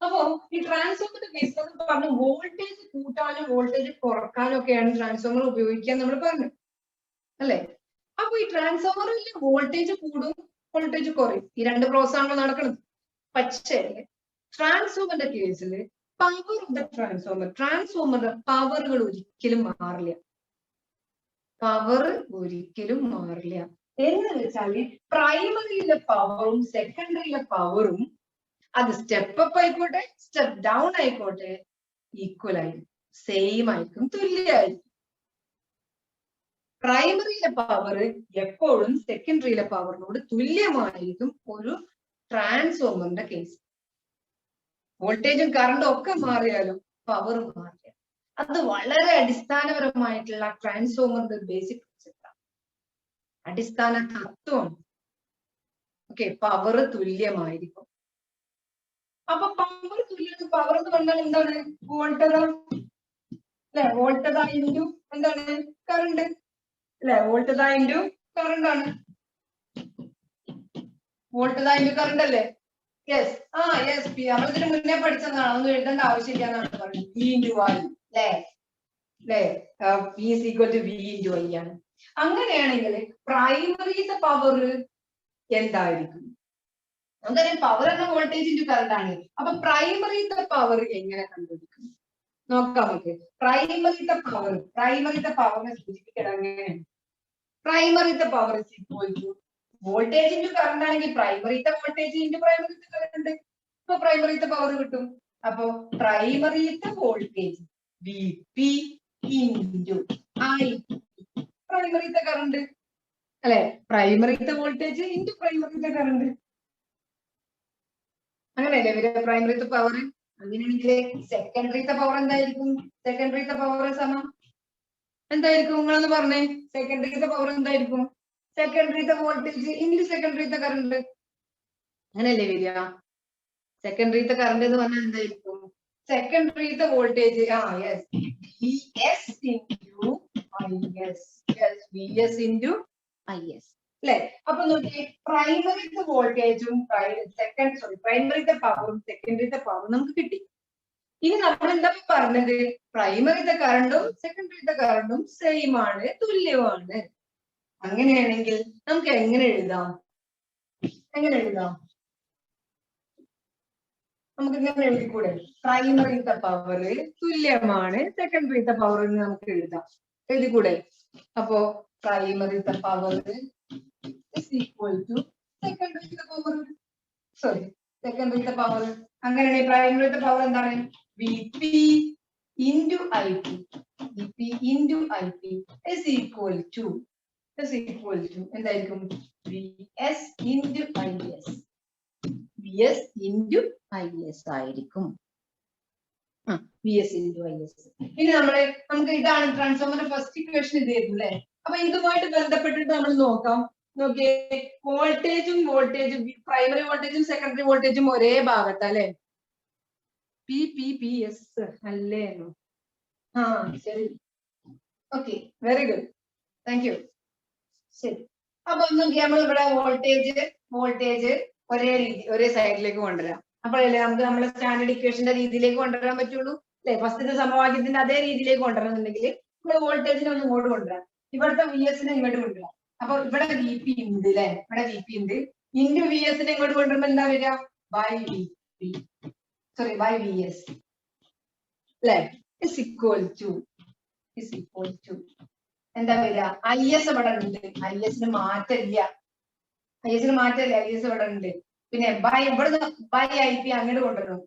അപ്പോ ഈ ട്രാൻസ്ഫോമറിന്റെ കേസിൽ പറഞ്ഞു വോൾട്ടേജ് കൂട്ടാനും വോൾട്ടേജ് കുറക്കാനും ഒക്കെയാണ് ട്രാൻസ്ഫോമർ ഉപയോഗിക്കാൻ നമ്മൾ പറഞ്ഞു അല്ലെ? അപ്പൊ ഈ ട്രാൻസ്ഫോമറിൽ വോൾട്ടേജ് കൂടും വോൾട്ടേജ് കുറയും, ഈ രണ്ട് പ്രോസസ് ആണല്ലോ നടക്കുന്നത്. പക്ഷേ ട്രാൻസ്ഫോമറിന്റെ കേസിൽ പവർ ഓഫ് ദ ട്രാൻസ്ഫോമറിന്റെ പവറുകൾ ഒരിക്കലും മാറില്ല. എന്ന് വെച്ചാല് പ്രൈമറിയിലെ പവറും സെക്കൻഡറിയിലെ പവറും അത് സ്റ്റെപ്പ് അപ്പ് ആയിക്കോട്ടെ സ്റ്റെപ്പ് ഡൗൺ ആയിക്കോട്ടെ ഈക്വൽ ആയിരിക്കും, സെയിം ആയിരിക്കും, തുല്യമായിരിക്കും. പ്രൈമറിയിലെ പവർ എപ്പോഴും സെക്കൻഡറിയിലെ പവറിനോട് തുല്യമായിരിക്കും ഒരു ട്രാൻസ്ഫോമറിന്റെ കേസ്. വോൾട്ടേജും കറണ്ടും ഒക്കെ മാറിയാലും പവർ മാറില്ല. അത് വളരെ അടിസ്ഥാനപരമായിട്ടുള്ള ട്രാൻസ്ഫോമറിന്റെ ബേസിക് കൺസെപ്റ്റാണ്, അടിസ്ഥാന തത്വമാണ്. ഓക്കെ, പവർ തുല്യമായിരിക്കും. അപ്പൊ പവർ തുല്യം, പവർ എന്ന് പറഞ്ഞാൽ എന്താണ്? വോൾട്ടത അല്ലെ, വോൾട്ടത ഇൻറ്റു എന്താണ്? കറണ്ട് അല്ലെ, വോൾട്ടത ഇൻറ്റു കറണ്ട് ആണ്. വോൾട്ടത ഇൻറ്റു കറണ്ട് അല്ലേ? യെസ്, യെസ്, നമ്മൾ ഇതിന് മുന്നേ പഠിച്ചതാണ്, ഒന്നും എഴുതേണ്ട ആവശ്യമില്ല എന്നാണ് പറയുന്നത്. V ഇൻറ്റു I അല്ലേ, V is equal to V into I ആണ്. അങ്ങനെയാണെങ്കിൽ പ്രൈമറിത്തെ പവർ എന്തായിരിക്കും? നമുക്കറിയാം പവർ എന്ന വോൾട്ടേജ് ഇൻറ്റു കറണ്ട് ആണ്. അപ്പൊ പ്രൈമറിത്തെ പവർ എങ്ങനെ കണ്ടുപിടിക്കും നോക്കാം നമുക്ക്. പ്രൈമറിത്തെ പവറിനെ സൂചിപ്പിക്കണം എങ്ങനെയാണ്? പ്രൈമറിത്തെ power is equal to voltage into current ആണെങ്കിൽ പ്രൈമറിത്തെ വോൾട്ടേജ് ഇൻറ്റു പ്രൈമറിത്തെ കറണ്ട്. അപ്പൊ പ്രൈമറിത്തെ പവർ കിട്ടും. അപ്പൊ പ്രൈമറിത്തെ വോൾട്ടേജ് VP ഇൻറ്റു I, പ്രൈമറിത്തെ കറണ്ട് അല്ലെ, പ്രൈമറിത്തെ വോൾട്ടേജ് ഇൻറ്റു പ്രൈമറിത്തെ കറണ്ട്. അങ്ങനെയല്ലേ വരിക പ്രൈമറിത്തെ പവർ. അങ്ങനെയാണെങ്കിൽ സെക്കൻഡറിത്തെ പവർ എന്തായിരിക്കും? സെക്കൻഡറിത്തെ പവർ സമം എന്തായിരിക്കും? നിങ്ങളൊന്ന് പറഞ്ഞേ, സെക്കൻഡറിത്തെ പവർ എന്തായിരിക്കും? സെക്കൻഡറിത്തെ വോൾട്ടേജ് ഇൻറ്റു സെക്കൻഡറിത്തെ കറണ്ട്. അങ്ങനെയല്ലേ വരിക? സെക്കൻഡറിത്തെ കറണ്ട് എന്ന് പറഞ്ഞാൽ എന്തായിരിക്കും? സെക്കൻഡറിത്തെ voltage yes, VS into IS. Yes, VS into IS അല്ലെ. അപ്പൊ നോക്കിയേ, പ്രൈമറിത്തെ വോൾട്ടേജും പ്രൈമറിത്തെ പവറും സെക്കൻഡറിത്തെ പവറും നമുക്ക് കിട്ടി. ഇനി നമ്മൾ എന്താ പറഞ്ഞത്? പ്രൈമറിത്തെ കറണ്ടും സെക്കൻഡറിത്തെ കറണ്ടും സെയിം ആണ്, തുല്യമാണ്. അങ്ങനെയാണെങ്കിൽ നമുക്ക് എങ്ങനെ എഴുതാം? നമുക്ക് ഇങ്ങനെ എഴുതിക്കൂടെ? പ്രൈമറിത്തെ പവർ തുല്യമാണ് സെക്കൻഡറിത്തെ പവർ എന്ന് നമുക്ക് എഴുതാം. എഴുതിക്കൂടെ? അപ്പോ പ്രൈമറിത്തെ പവർ ഇസ് ഈക്വൽ ടു സെക്കൻഡറിത്തെ പവർ. സെക്കൻഡറിത്തെ പവർ. അങ്ങനെയാണെങ്കിൽ പ്രൈമറിത്തെ പവർ എന്താണ്? VP into IP. VP into IP is equal to എന്തായിരിക്കും? VS into IS. VS into IS ആയിരിക്കും. VS into IS. ഇനി നമുക്ക് ഇതാണ് ട്രാൻസ്ഫോമറിന്റെ ഫസ്റ്റ് ഇക്വേഷൻ ഇതായിരുന്നു അല്ലെ. അപ്പൊ ഇതുമായിട്ട് ബന്ധപ്പെട്ടിട്ട് നമ്മൾ നോക്കാം. നോക്കിയേ, വോൾട്ടേജും പ്രൈമറി വോൾട്ടേജും സെക്കൻഡറി വോൾട്ടേജും ഒരേ ഭാഗത്ത് അല്ലെ. PS അല്ലേ? ശരി, okay, very good, thank you. ശരി, അപ്പൊ നമ്മൾ ഇവിടെ വോൾട്ടേജ് ഒരേ സൈഡിലേക്ക് കൊണ്ടുവരാം. അപ്പോഴല്ലേ നമുക്ക് നമ്മളെ സ്റ്റാൻഡേർഡ് ഇക്വേഷന്റെ രീതിയിലേക്ക് കൊണ്ടുവരാൻ പറ്റുള്ളൂ അല്ലെ. ഫസ്റ്റത്തെ സമവാക്യത്തിന്റെ അതേ രീതിയിലേക്ക് കൊണ്ടുവരണമെന്നുണ്ടെങ്കിൽ നമ്മൾ വോൾട്ടേജിനെ ഒന്ന് ഇങ്ങോട്ട് കൊണ്ടുവരാം, ഇവിടുത്തെ VS-നെ ഇങ്ങോട്ട് കൊണ്ടുവരാം. അപ്പൊ ഇവിടെ VP ഉണ്ട് അല്ലെ, ഇവിടെ VP ഉണ്ട്. ഇൻറ്റു VS-നെ ഇങ്ങോട്ട് കൊണ്ടുവരുമ്പോ എന്താ വരിക? ബൈ VS അല്ലെ, ഇസ് ഈക്വൽ ടു എന്താ വരിക? IS ഇവിടെ ഉണ്ട്, IS-ന് മാറ്റമില്ല, IS ഇവിടെ ഉണ്ട്. പിന്നെ ഇവിടെ ബൈ IP അങ്ങോട്ട് കൊണ്ടുവരണം,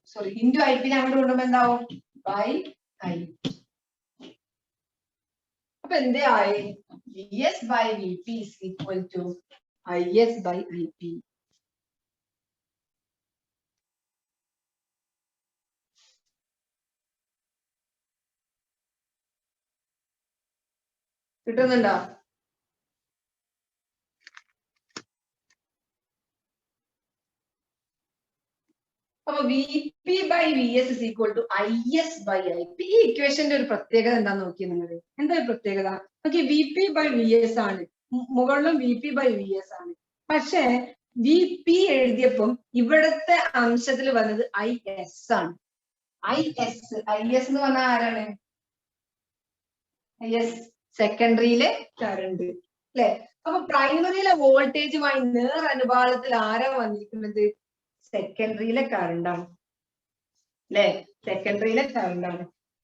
ഇൻറ്റു IP-നെ അങ്ങോട്ട് കൊണ്ടുവരുമ്പോ എന്താവും? By IP. അപ്പൊ എന്തായി? VS by VP is equal to IS by IP. കിട്ടുന്നുണ്ടോ? അപ്പൊ VP by VS is equal to IS by IP. ഈ ഇക്വേഷന്റെ ഒരു പ്രത്യേകത എന്താന്ന് നോക്കിയേ നിങ്ങൾ. എന്താ പ്രത്യേകത? ഓക്കെ, VP by VS ആണ്, മുകളിലും VP by VS ആണ്. പക്ഷെ VP എഴുതിയപ്പം ഇവിടത്തെ അംശത്തിൽ വന്നത് IS ആണ്. IS എന്ന് പറഞ്ഞാൽ ആരാണ്? IS സെക്കൻഡറിയിലെ കറണ്ട് അല്ലെ. അപ്പൊ പ്രൈമറിയിലെ വോൾട്ടേജുമായി നേർ അനുപാതത്തിൽ ആരാ വന്നിരിക്കുന്നത്? സെക്കൻഡറിയിലെ കറണ്ടാണ് അല്ലെ,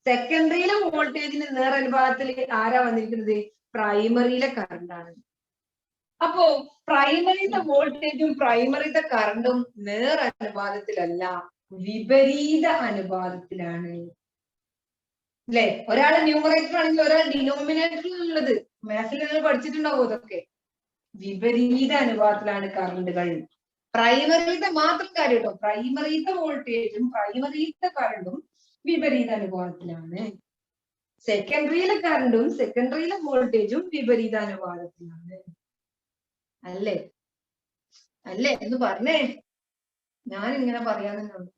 സെക്കൻഡറിയിലെ വോൾട്ടേജിന് നേർ അനുപാതത്തിൽ ആരാ വന്നിരിക്കുന്നത്? പ്രൈമറിയിലെ കറണ്ടാണ്. അപ്പോ പ്രൈമറിയിലെ വോൾട്ടേജും പ്രൈമറിയിലെ കറണ്ടും നേർ അനുപാതത്തിലല്ല, വിപരീത അനുപാതത്തിലാണ് അല്ലെ. ഒരാൾ ന്യൂമറേറ്റർ ആണെങ്കിൽ ഒരാൾ ഡിനോമിനേറ്ററിലുള്ളത്. മാത്സിൽ നിങ്ങൾ പഠിച്ചിട്ടുണ്ടാവും അതൊക്കെ. വിപരീത അനുപാതത്തിലാണ് കറണ്ടുകൾ. പ്രൈമറിയിലത്തെ മാത്രം കാര്യം കേട്ടോ, പ്രൈമറിയിലത്തെ വോൾട്ടേജും പ്രൈമറിയിലത്തെ കറണ്ടും വിപരീത അനുപാതത്തിലാണ്. സെക്കൻഡറിയിലെ കറണ്ടും സെക്കൻഡറിയിലെ വോൾട്ടേജും വിപരീത അനുപാതത്തിലാണ് അല്ലേ. അല്ലേ എന്ന് പറഞ്ഞേ. ഞാൻ ഇങ്ങനെ പറയാന്നുള്ളൂ.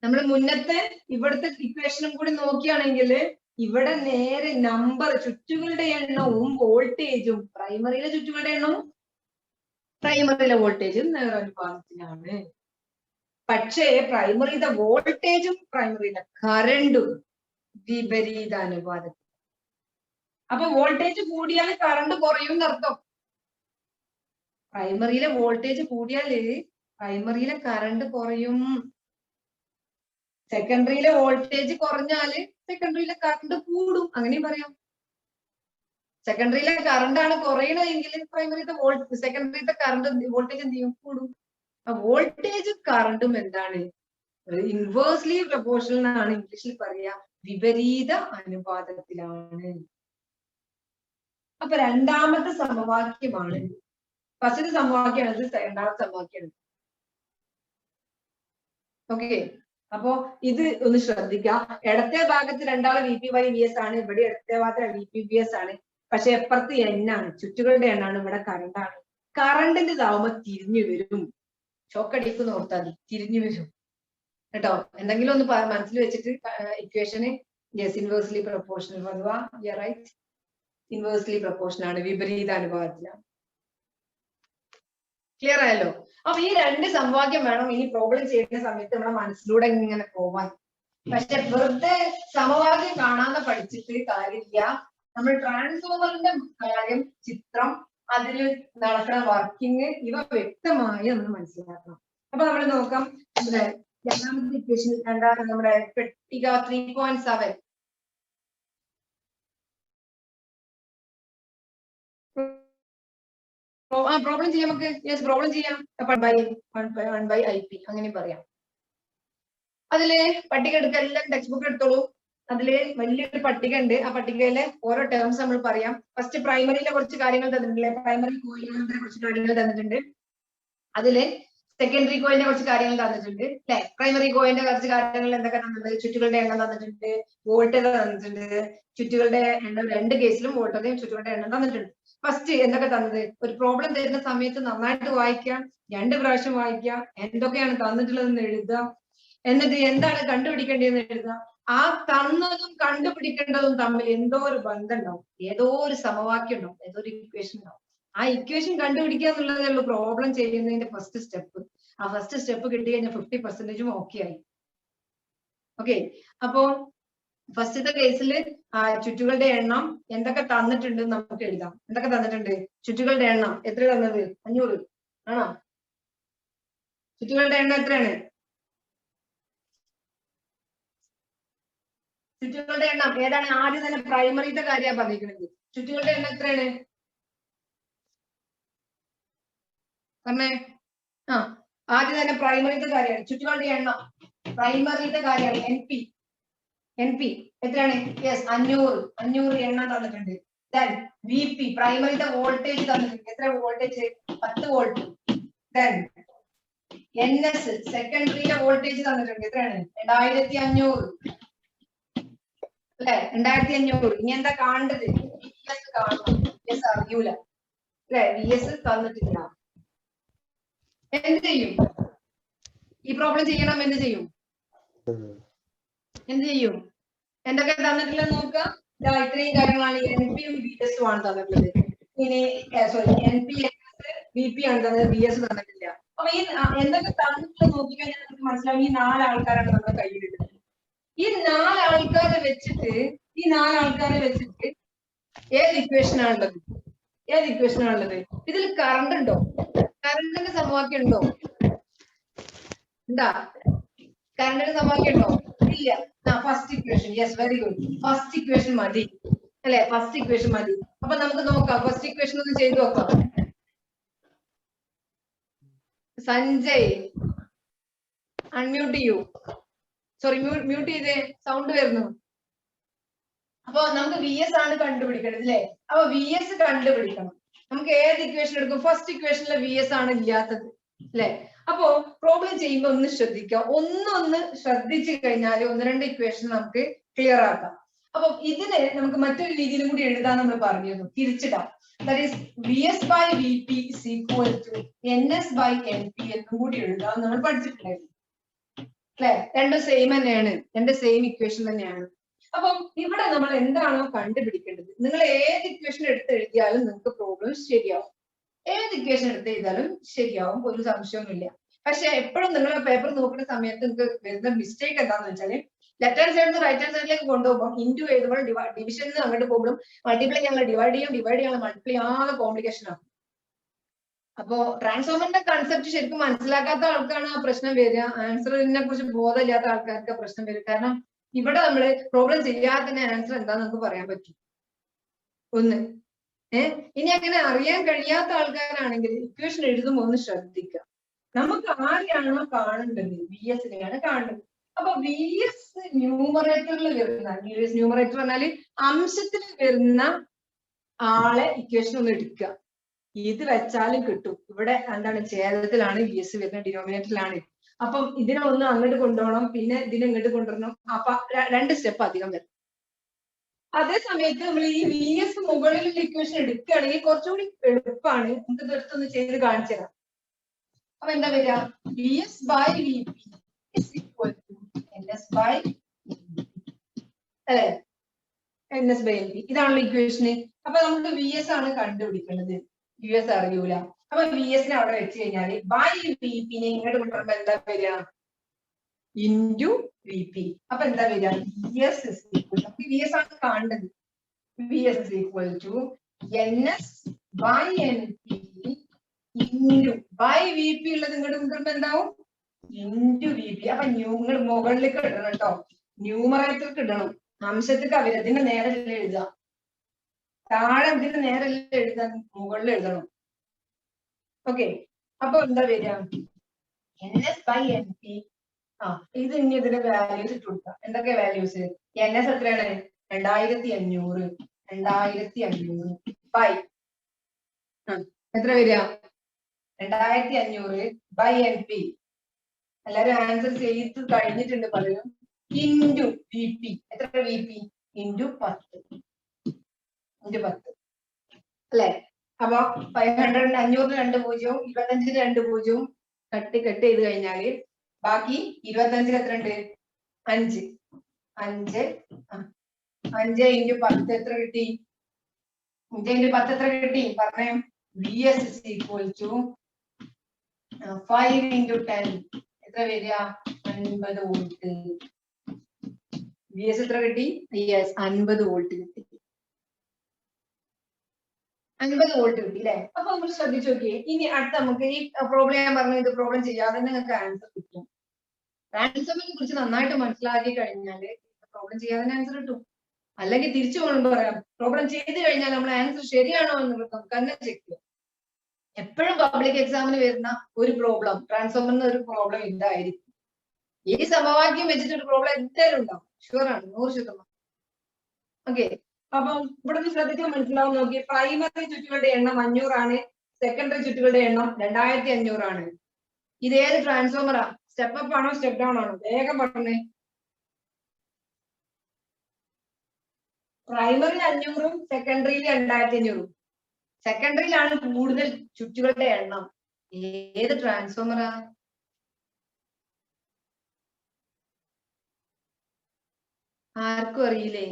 നമ്മൾ മുന്നത്തെ ഇവിടുത്തെ ഇക്വേഷനും കൂടി നോക്കുകയാണെങ്കിൽ ഇവിടെ നേരെ നമ്പർ ചുറ്റുകളുടെ എണ്ണവും വോൾട്ടേജും പ്രൈമറിയിലെ ചുറ്റുകളുടെ എണ്ണവും പ്രൈമറിയിലെ വോൾട്ടേജും നേരനുപാതത്തിലാണ്. പക്ഷേ പ്രൈമറിയിലെ വോൾട്ടേജും പ്രൈമറിയിലെ കറണ്ടും വിപരീതാനുപാതത്തിൽ. അപ്പൊ വോൾട്ടേജ് കൂടിയാൽ കറണ്ട് കുറയും എന്നർത്ഥം. പ്രൈമറിയിലെ വോൾട്ടേജ് കൂടിയാല് പ്രൈമറിയിലെ കറണ്ട് കുറയും. സെക്കൻഡറിയിലെ വോൾട്ടേജ് കുറഞ്ഞാല് സെക്കൻഡറിയിലെ കറണ്ട് കൂടും, അങ്ങനെയും പറയാം. സെക്കൻഡറിയിലെ കറണ്ട് ആണ് കുറയണമെങ്കിൽ പ്രൈമറിയിലെ സെക്കൻഡറിയിലെ കറണ്ട് വോൾട്ടേജ് എന്ത് ചെയ്യും? കൂടും. വോൾട്ടേജ് കറണ്ടും എന്താണ്? ഇൻവേഴ്സ്ലി പ്രൊപ്പോർഷണൽ എന്നാണ് ഇംഗ്ലീഷിൽ പറയാ, വിപരീത അനുപാതത്തിലാണ്. അപ്പൊ രണ്ടാമത്തെ സമവാക്യമാണ്, ഫസ്റ്റ് സമവാക്യമാണ് ഇത്, രണ്ടാമത്തെ സമവാക്യമാണ്. ഓക്കെ, അപ്പോ ഇത് ഒന്ന് ശ്രദ്ധിക്കാം. ഇടത്തെ ഭാഗത്ത് രണ്ടാള് VP/VS ആണ്, ഇവിടെ ഇടത്തെ ഭാഗത്ത് VP/VS ആണ്. പക്ഷെ എപ്പുറത്ത് എണ്ണാണ്, ചുറ്റുകളുടെ എണ്ണാണ്, ഇവിടെ കറണ്ടാണ്. കറണ്ടിന്റെ ഇതാവുമ്പോ തിരിഞ്ഞു വരും. ഷോക്കടിക്കുന്ന ഓർത്താൽ മതി, തിരിഞ്ഞു വരും കേട്ടോ. എന്തെങ്കിലും ഒന്ന് മനസ്സിൽ വെച്ചിട്ട് ഇക്വേഷന് യെസ് ഇൻവേഴ്സ്ലി പ്രൊപ്പോർഷണൽ അഥവാ റൈറ്റ് ഇൻവേഴ്സ്ലി പ്രൊപ്പോർഷണൽ ആണ്, വിപരീത അനുപാതത്തിലാണ്. ക്ലിയർ ആയല്ലോ? അപ്പൊ ഈ രണ്ട് സമവാക്യം വേണം ഇനി പ്രോബ്ലം ചെയ്യുന്ന സമയത്ത് നമ്മുടെ മനസ്സിലൂടെ ഇങ്ങനെ പോവാൻ. പക്ഷെ വെറുതെ സമവാക്യം കാണാതെ പഠിച്ചിട്ട് കാര്യമില്ല. നമ്മൾ ട്രാൻസ്ഫോമറിന്റെ കാര്യം, ചിത്രം, അതിൽ നടക്കുന്ന വർക്കിംഗ്, ഇവ വ്യക്തമായി നമ്മൾ മനസ്സിലാക്കണം. അപ്പൊ നമ്മൾ നോക്കാം, നമ്മുടെ രണ്ടാമത്തെ ഇക്വേഷൻ, നമ്മുടെ പട്ടിക 3.7 പ്രോബ്ലം ചെയ്യാം നമുക്ക്. യെസ്, പ്രോബ്ലം ചെയ്യാം. 1/IP അങ്ങനെ പറയാം. അതില് പട്ടിക എടുക്കുക, എല്ലാം ടെക്സ്റ്റ് ബുക്ക് എടുത്തോളൂ. അതില് വലിയൊരു പട്ടിക ഉണ്ട്. ആ പട്ടികയിലെ ഓരോ ടേംസ് നമ്മൾ പറയാം. ഫസ്റ്റ് പ്രൈമറിയിലെ കുറച്ച് കാര്യങ്ങൾ തന്നിട്ടുണ്ട്, പ്രൈമറി കോയിലുകളുടെ കുറച്ച് കാര്യങ്ങൾ തന്നിട്ടുണ്ട്. അതില് സെക്കൻഡറി കോയിന്റെ കുറച്ച് കാര്യങ്ങൾ തന്നിട്ടുണ്ട് അല്ലെ. പ്രൈമറി കോയിന്റെ കുറച്ച് കാര്യങ്ങൾ എന്തൊക്കെ തന്നിട്ടുണ്ട്? ചുറ്റുകളുടെ എണ്ണം തന്നിട്ടുണ്ട്, വോൾട്ടേജ് തന്നിട്ടുണ്ട്. ചുറ്റുകളുടെ എണ്ണം രണ്ട് കേസിലും വോൾട്ടേജും ചുറ്റുകളുടെ എണ്ണം തന്നിട്ടുണ്ട്. ഫസ്റ്റ് എന്തൊക്കെ തന്നത്? ഒരു പ്രോബ്ലം തരുന്ന സമയത്ത് നന്നായിട്ട് വായിക്കാം, 2 പ്രാവശ്യം വായിക്കാം, എന്തൊക്കെയാണ് തന്നിട്ടുള്ളതെന്ന് എഴുതുക, എന്നിട്ട് എന്താണ് കണ്ടുപിടിക്കേണ്ടതെന്ന് എഴുതുക. ആ തന്നതും കണ്ടുപിടിക്കേണ്ടതും തമ്മിൽ എന്തോ ഒരു ബന്ധം ഉണ്ടാവും, ഏതോ ഒരു സമവാക്യം ഉണ്ടാവും, ഏതോ ഒരു ഇക്വേഷൻ ഉണ്ടാവും. ആ ഇക്വേഷൻ കണ്ടുപിടിക്കുക എന്നുള്ളതേ ഉള്ളൂ പ്രോബ്ലം ചെയ്യുന്നതിന്റെ ഫസ്റ്റ് സ്റ്റെപ്പ്. ആ ഫസ്റ്റ് സ്റ്റെപ്പ് കിട്ടി കഴിഞ്ഞാൽ 50% ഓക്കെ ആയി. ഓക്കെ, അപ്പോ ഫസ്റ്റത്തെ കേസിൽ ചുറ്റുകളുടെ എണ്ണം എന്തൊക്കെ തന്നിട്ടുണ്ട് നമുക്ക് എഴുതാം. എന്തൊക്കെ തന്നിട്ടുണ്ട്? ചുറ്റുകളുടെ എണ്ണം എത്ര തന്നത്? 500 ആണോ? ചുറ്റുകളുടെ എണ്ണം എത്രയാണ്? ചുറ്റുകളുടെ എണ്ണം ഏതാണ്? ആദ്യം തന്നെ പ്രൈമറിയുടെ കാര്യമാണ് പറഞ്ഞിരിക്കുന്നത്. ചുറ്റുകളുടെ എണ്ണം എത്രയാണ് പറഞ്ഞേ? ആദ്യം തന്നെ പ്രൈമറിയുടെ കാര്യമാണ്, ചുറ്റുകളുടെ എണ്ണം പ്രൈമറിയുടെ കാര്യമാണ്. NP എത്രയാണ്? യെസ്, 500 എണ്ണം തന്നിട്ടുണ്ട്. ദെൻ VP പ്രൈമറിയുടെ വോൾട്ടേജ് തന്നിട്ടുണ്ട്. എത്ര വോൾട്ടേജ്? 10 വോൾട്ട്. ദെൻ NS സെക്കൻഡറിയുടെ വോൾട്ടേജ് തന്നിട്ടുണ്ട്. എത്രയാണ്? 2500 അല്ലെ, 2500. ഇനി എന്താ കാണേണ്ടത്? VS കാണണം. VS അറിയൂല അല്ലെ, VS തന്നിട്ടില്ല. എന്ത് ചെയ്യും? ഈ പ്രോബ്ലം ചെയ്യണം, എന്ത് ചെയ്യും? എന്തൊക്കെ തന്നിട്ടില്ലെന്ന് നോക്കുക. ഇത്രയും കാര്യങ്ങളാണ്. NPയും VS ആണ് തന്നിട്ടുള്ളത്. ഇനി NP VP ആണ് തന്നത്, VS തന്നിട്ടില്ല. അപ്പൊ ഈ എന്തൊക്കെ തന്നിട്ടുള്ളത് നോക്കിക്കഴിഞ്ഞാൽ നമുക്ക് മനസ്സിലാവും ഈ 4 ആൾക്കാരാണ് നമ്മുടെ കയ്യിലിടുന്നത്. ഈ 4 ആൾക്കാരെ വെച്ചിട്ട് ഏത് ഇക്വേഷൻ ആണുള്ളത്? ഇതിൽ കറണ്ട് ഉണ്ടോ? കറണ്ടിന്റെ സമവാക്യം ഉണ്ടോ? എന്താ കറണ്ടിന്റെ സമവാക്യം ഉണ്ടോ? ഇല്ല. First equation. Yes, very good. First equation മതി അല്ലെ, ഫസ്റ്റ് ഇക്വേഷൻ മതി. അപ്പൊ നമുക്ക് നോക്കാം, ഫസ്റ്റ് ഇക്വേഷൻ ഒന്ന് ചെയ്തു നോക്കാം. സഞ്ജയ് അൺമ്യൂട്ട് ചെയ്യൂ. സോറി, മ്യൂട്ട് ചെയ്തേ, സൗണ്ട് വരുന്നു. അപ്പൊ നമുക്ക് VS ആണ് കണ്ടുപിടിക്കേണ്ടത് അല്ലെ. അപ്പൊ VS കണ്ടുപിടിക്കണം. നമുക്ക് ഏത് ഇക്വേഷൻ എടുക്കും? ഫസ്റ്റ് ഇക്വേഷനിലെ VS ആണ് ഇല്ലാത്തത് അല്ലെ. അപ്പോ പ്രോബ്ലം ചെയ്യുമ്പോൾ ഒന്ന് ശ്രദ്ധിക്കുക. ഒന്ന് ശ്രദ്ധിച്ചു കഴിഞ്ഞാൽ 1-2 ഇക്വേഷൻ നമുക്ക് ക്ലിയർ ആക്കാം. അപ്പൊ ഇതിന് നമുക്ക് മറ്റൊരു രീതിയിലും കൂടി എഴുതാൻ നമ്മൾ പറഞ്ഞിരുന്നു, തിരിച്ചിടാം. that is vs by vp is equal to ns by np എന്നും കൂടി എഴുതാം നമ്മൾ പഠിച്ചിട്ടുണ്ടായിരുന്നു അല്ലെ. രണ്ടും സെയിം തന്നെയാണ്, രണ്ട് സെയിം ഇക്വേഷൻ തന്നെയാണ്. അപ്പം ഇവിടെ നമ്മൾ എന്താണോ കണ്ടുപിടിക്കേണ്ടത്, നിങ്ങൾ ഏത് ഇക്വേഷൻ എടുത്ത് എഴുതിയാലും നിങ്ങൾക്ക് പ്രോബ്ലം ശരിയാവും. ഏത് ഇക്വേഷൻ എടുത്ത് എഴുതിയാലും ശരിയാവും, ഒരു സംശയവുമില്ല. പക്ഷെ എപ്പോഴും നിങ്ങൾ പേപ്പർ നോക്കുന്ന സമയത്ത് നിങ്ങൾക്ക് വരുന്ന മിസ്റ്റേക്ക് എന്താന്ന് വെച്ചാല് ലെഫ്റ്റ് ഹാൻഡ് സൈഡിൽ നിന്ന് റൈറ്റ് ഹാൻഡ് സൈഡിലേക്ക് കൊണ്ടുപോകുമ്പോൾ ഇൻറ്റു എഴുതുമ്പോൾ ഡിവിഷനിൽ അങ്ങോട്ട് പോകുമ്പോൾ മൾട്ടിപ്ലൈ ഞങ്ങൾ ഡിവൈഡ് ചെയ്യും മൾട്ടിപ്ലൈ ആകെ കോംപ്ലിക്കേഷൻ ആകും. അപ്പോ ട്രാൻസ്ഫോമറിന്റെ കൺസെപ്റ്റ് ശരിക്കും മനസ്സിലാക്കാത്ത ആൾക്കാണ് ആ പ്രശ്നം വരിക. ആൻസറിനെ കുറിച്ച് ബോധമില്ലാത്ത ആൾക്കാർക്ക് പ്രശ്നം വരും. കാരണം ഇവിടെ നമ്മൾ പ്രോബ്ലം ചെയ്യാതെ തന്നെ ആൻസർ എന്താന്ന് നമുക്ക് പറയാൻ പറ്റും. ഒന്ന് ഇനി അങ്ങനെ അറിയാൻ കഴിയാത്ത ആൾക്കാരാണെങ്കിൽ ഇക്വേഷൻ എഴുതുമ്പോൾ ഒന്ന് ശ്രദ്ധിക്കുക. നമുക്ക് ആരെയാണോ കാണേണ്ടത്, വി എസിനെയാണ് കാണേണ്ടത്. അപ്പൊ വി എസ് ന്യൂമറേറ്ററിൽ വരുന്ന, ന്യൂമറേറ്റർ പറഞ്ഞാല് അംശത്തിൽ വരുന്ന ആളെ ഇക്വേഷൻ ഒന്ന് എടുക്കുക. ഇത് വെച്ചാലും കിട്ടും. ഇവിടെ എന്താണ് ഛേദത്തിലാണ് വി എസ് വരുന്നത്, ഡിനോമിനേറ്ററിലാണ്. അപ്പം ഇതിനെ ഒന്ന് അങ്ങോട്ട് കൊണ്ടുപോകണം, പിന്നെ ഇതിനെ ഇങ്ങോട്ട് കൊണ്ടുവരണം. അപ്പൊ രണ്ട് സ്റ്റെപ്പ് അധികം വരും. അതേ സമയത്ത് നമ്മൾ ഈ വി എസ് മുകളിലുള്ള ഇക്വേഷൻ എടുക്കുകയാണെങ്കിൽ കുറച്ചുകൂടി എളുപ്പമാണ്. നമുക്ക് ഇതെടുത്തൊന്ന് ചെയ്ത് കാണിച്ചു തരാം. അപ്പൊ എന്താ വരിക, V S by V P is equal to N S by അല്ലെ, N S by N P. ഇതാണല്ലോ ഇക്വേഷന്. അപ്പൊ നമുക്ക് വി എസ് ആണ് കണ്ടുപിടിക്കേണ്ടത്, യു എസ് അറിയൂല. അപ്പൊ വി എസിനെ അവിടെ വെച്ച് കഴിഞ്ഞാല് ബൈ വി പിനെ ഇങ്ങോട്ട് കൊണ്ടുവരുമ്പോ എന്താ വരിക, ഇൻറ്റു വി പി. അപ്പൊ എന്താ വരിക, വി എസ് ഇസ് ഈക്വൽ, നമുക്ക് വി എസ് ആണ് കാണേണ്ടത്, V S is equal to N S by N P into by V P ഉള്ളത് ഇങ്ങോട്ട് കൊണ്ടുവരുമ്പോ എന്താവും, ഇൻറ്റു വി പി. അപ്പൊ നിങ്ങൾ മുകളിലേക്ക് ഇടണം കേട്ടോ, ന്യൂമറേറ്റർക്ക് ഇടണം. അംശത്തേക്ക് അതിന്റെ നേരെ എഴുതുക, താഴെ ഇതിന്റെ നേരെ എഴുതാൻ മുകളിൽ എഴുതണം. ഓക്കെ, അപ്പൊ എന്താ വരിക, N S by N P. ഇത് ഇനി ഇതിന്റെ വാല്യൂസ് ഇട്ട് കൊടുക്കാം. എന്തൊക്കെ വാല്യൂസ്, എൻ എസ് എത്രയാണ്, 2500 ബൈ എത്ര വരിക, 2500 ബൈ എൻ പി. എല്ലാരും ആൻസർ ചെയ്ത് കഴിഞ്ഞിട്ടുണ്ട് പലരും. ഇൻറ്റു വി പി, എത്ര വി പി, ഇൻറ്റു 10 അല്ലെ. അപ്പൊ 500 500 2 പൂജ്യവും 25 2 പൂജ്യവും കട്ട് ചെയ്ത് കഴിഞ്ഞാല് ബാക്കി 25 എത്ര ഉണ്ട്, 5 ഇൻറ്റു 10 എത്ര കിട്ടി, 5 ഇൻറ്റു 10 എത്ര കിട്ടി പറഞ്ഞേ, V S is equal to 5 into 10 എത്ര വരിക, 50 വോൾട്ട്. വി എസ് എത്ര കിട്ടി, യെസ് 50 വോൾട്ട് കിട്ടി, 50 വോൾട്ട് കിട്ടി അല്ലെ. അപ്പൊ നമ്മൾ ശ്രദ്ധിച്ചു നോക്കിയേ. ഇനി അടുത്ത നമുക്ക് ഈ പ്രോബ്ലം ഞാൻ പറഞ്ഞു, ഇത് പ്രോബ്ലം ചെയ്യാതെ നിങ്ങൾക്ക് ആൻസർ കിട്ടും. ട്രാൻസ്ഫോമറിനെ കുറിച്ച് നന്നായിട്ട് മനസ്സിലാക്കി കഴിഞ്ഞാല് പ്രോബ്ലം ചെയ്യാതെ ആൻസർ കിട്ടും. അല്ലെങ്കിൽ തിരിച്ചു പോകുമ്പോൾ പറയാം, പ്രോബ്ലം ചെയ്ത് കഴിഞ്ഞാൽ നമ്മൾ ആൻസർ ശരിയാണോ എന്നുള്ളത് നമുക്ക് തന്നെ ചെക്ക് ചെയ്യാം. എപ്പോഴും പബ്ലിക് എക്സാമിന് വരുന്ന ഒരു പ്രോബ്ലം, ട്രാൻസ്ഫോമറിന് ഒരു പ്രോബ്ലം ഇതായിരിക്കും. ഈ സമവാക്യം വെച്ചിട്ട് ഒരു പ്രോബ്ലം എന്തായാലും ഉണ്ടാവും, ഷുവറാണ്, 100%. ഓക്കെ, അപ്പം ഇവിടെ ശ്രദ്ധിച്ചാൽ മനസ്സിലാവും. നോക്കി, പ്രൈമറി ചുറ്റുകളുടെ എണ്ണം 500 ആണ്, സെക്കൻഡറി ചുറ്റുകളുടെ എണ്ണം 2500 ആണ്. ഇത് ഏത് ട്രാൻസ്ഫോമറാ, സ്റ്റെപ്പ് അപ്പ് ആണോ സ്റ്റെപ്പ് ഡൗൺ ആണോ, വേഗം പറഞ്ഞേ. പ്രൈമറിയിൽ 500ഉം സെക്കൻഡറിയിൽ 2500ഉം. സെക്കൻഡറിയിലാണ് കൂടുതൽ ചുറ്റുകളുടെ എണ്ണം. ഏത് ട്രാൻസ്ഫോമറാ, ആർക്കും അറിയില്ലേ?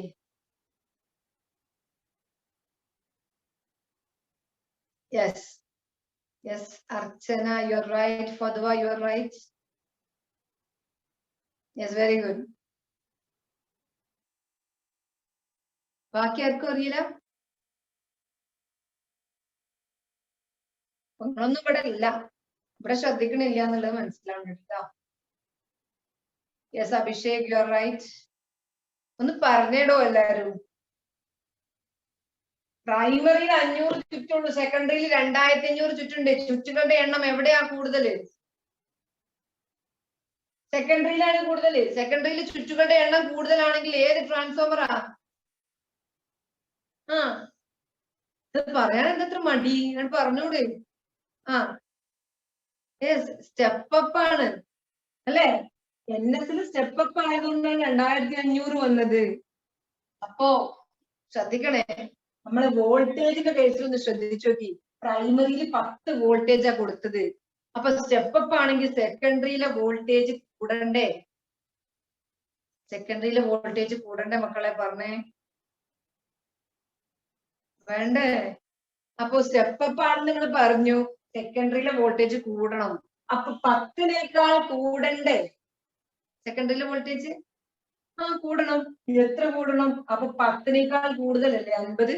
Yes, Archana, you're right. Fadwa, you're right. Yes, very good. ബാക്കി ആർക്കും അറിയില്ല? ഒന്നും ഇവിടെ ഇല്ല, ഇവിടെ ശ്രദ്ധിക്കണില്ല എന്നുള്ളത് മനസ്സിലാവുന്നുണ്ട്. Yes Abhishek, you are right. ഒന്ന് പറഞ്ഞിടോ എല്ലാരും. പ്രൈമറിയിൽ 500 ചുറ്റുള്ളൂ, സെക്കൻഡറിയിൽ 2500 ചുറ്റുണ്ട്. ചുറ്റുകളുടെ എണ്ണം എവിടെയാ കൂടുതല്? സെക്കൻഡറിയിലാണ് കൂടുതല്. സെക്കൻഡറിയിൽ ചുറ്റുകളുടെ എണ്ണം കൂടുതലാണെങ്കിൽ ഏത് ട്രാൻസ്ഫോമറാ? ഇത് പറയാൻ എന്തത്ര മടി, ഞാൻ പറഞ്ഞൂടെ? സ്റ്റെപ്പ് അപ്പ് ആണ് അല്ലെ. എൻ എസിൽ സ്റ്റെപ്പ് അപ്പ് ആയതുകൊണ്ടാണ് 2500 വന്നത്. അപ്പോ ശ്രദ്ധിക്കണേ, നമ്മള് വോൾട്ടേജിന്റെ കേസിൽ ഒന്ന് ശ്രദ്ധിച്ചു നോക്കി. പ്രൈമറിയിൽ 10 വോൾട്ടേജാ കൊടുത്തത്. അപ്പൊ സ്റ്റെപ്പ് അപ്പ് ആണെങ്കിൽ സെക്കൻഡറിയിലെ വോൾട്ടേജ് കൂടണ്ടേ? സെക്കൻഡറിയിലെ വോൾട്ടേജ് കൂടണ്ടേ മക്കളെ? പറഞ്ഞേ. വേണ്ടേ? അപ്പൊ സ്റ്റെപ്പ് അപ്പ് ആണെന്ന് നിങ്ങൾ പറഞ്ഞു, സെക്കൻഡറിയിലെ വോൾട്ടേജ് കൂടണം. അപ്പൊ 10നേക്കാൾ കൂടണ്ടേ സെക്കൻഡറിയിലെ വോൾട്ടേജ്? കൂടണം. എത്ര കൂടണം? അപ്പൊ 10നേക്കാൾ കൂടുതലല്ലേ 50?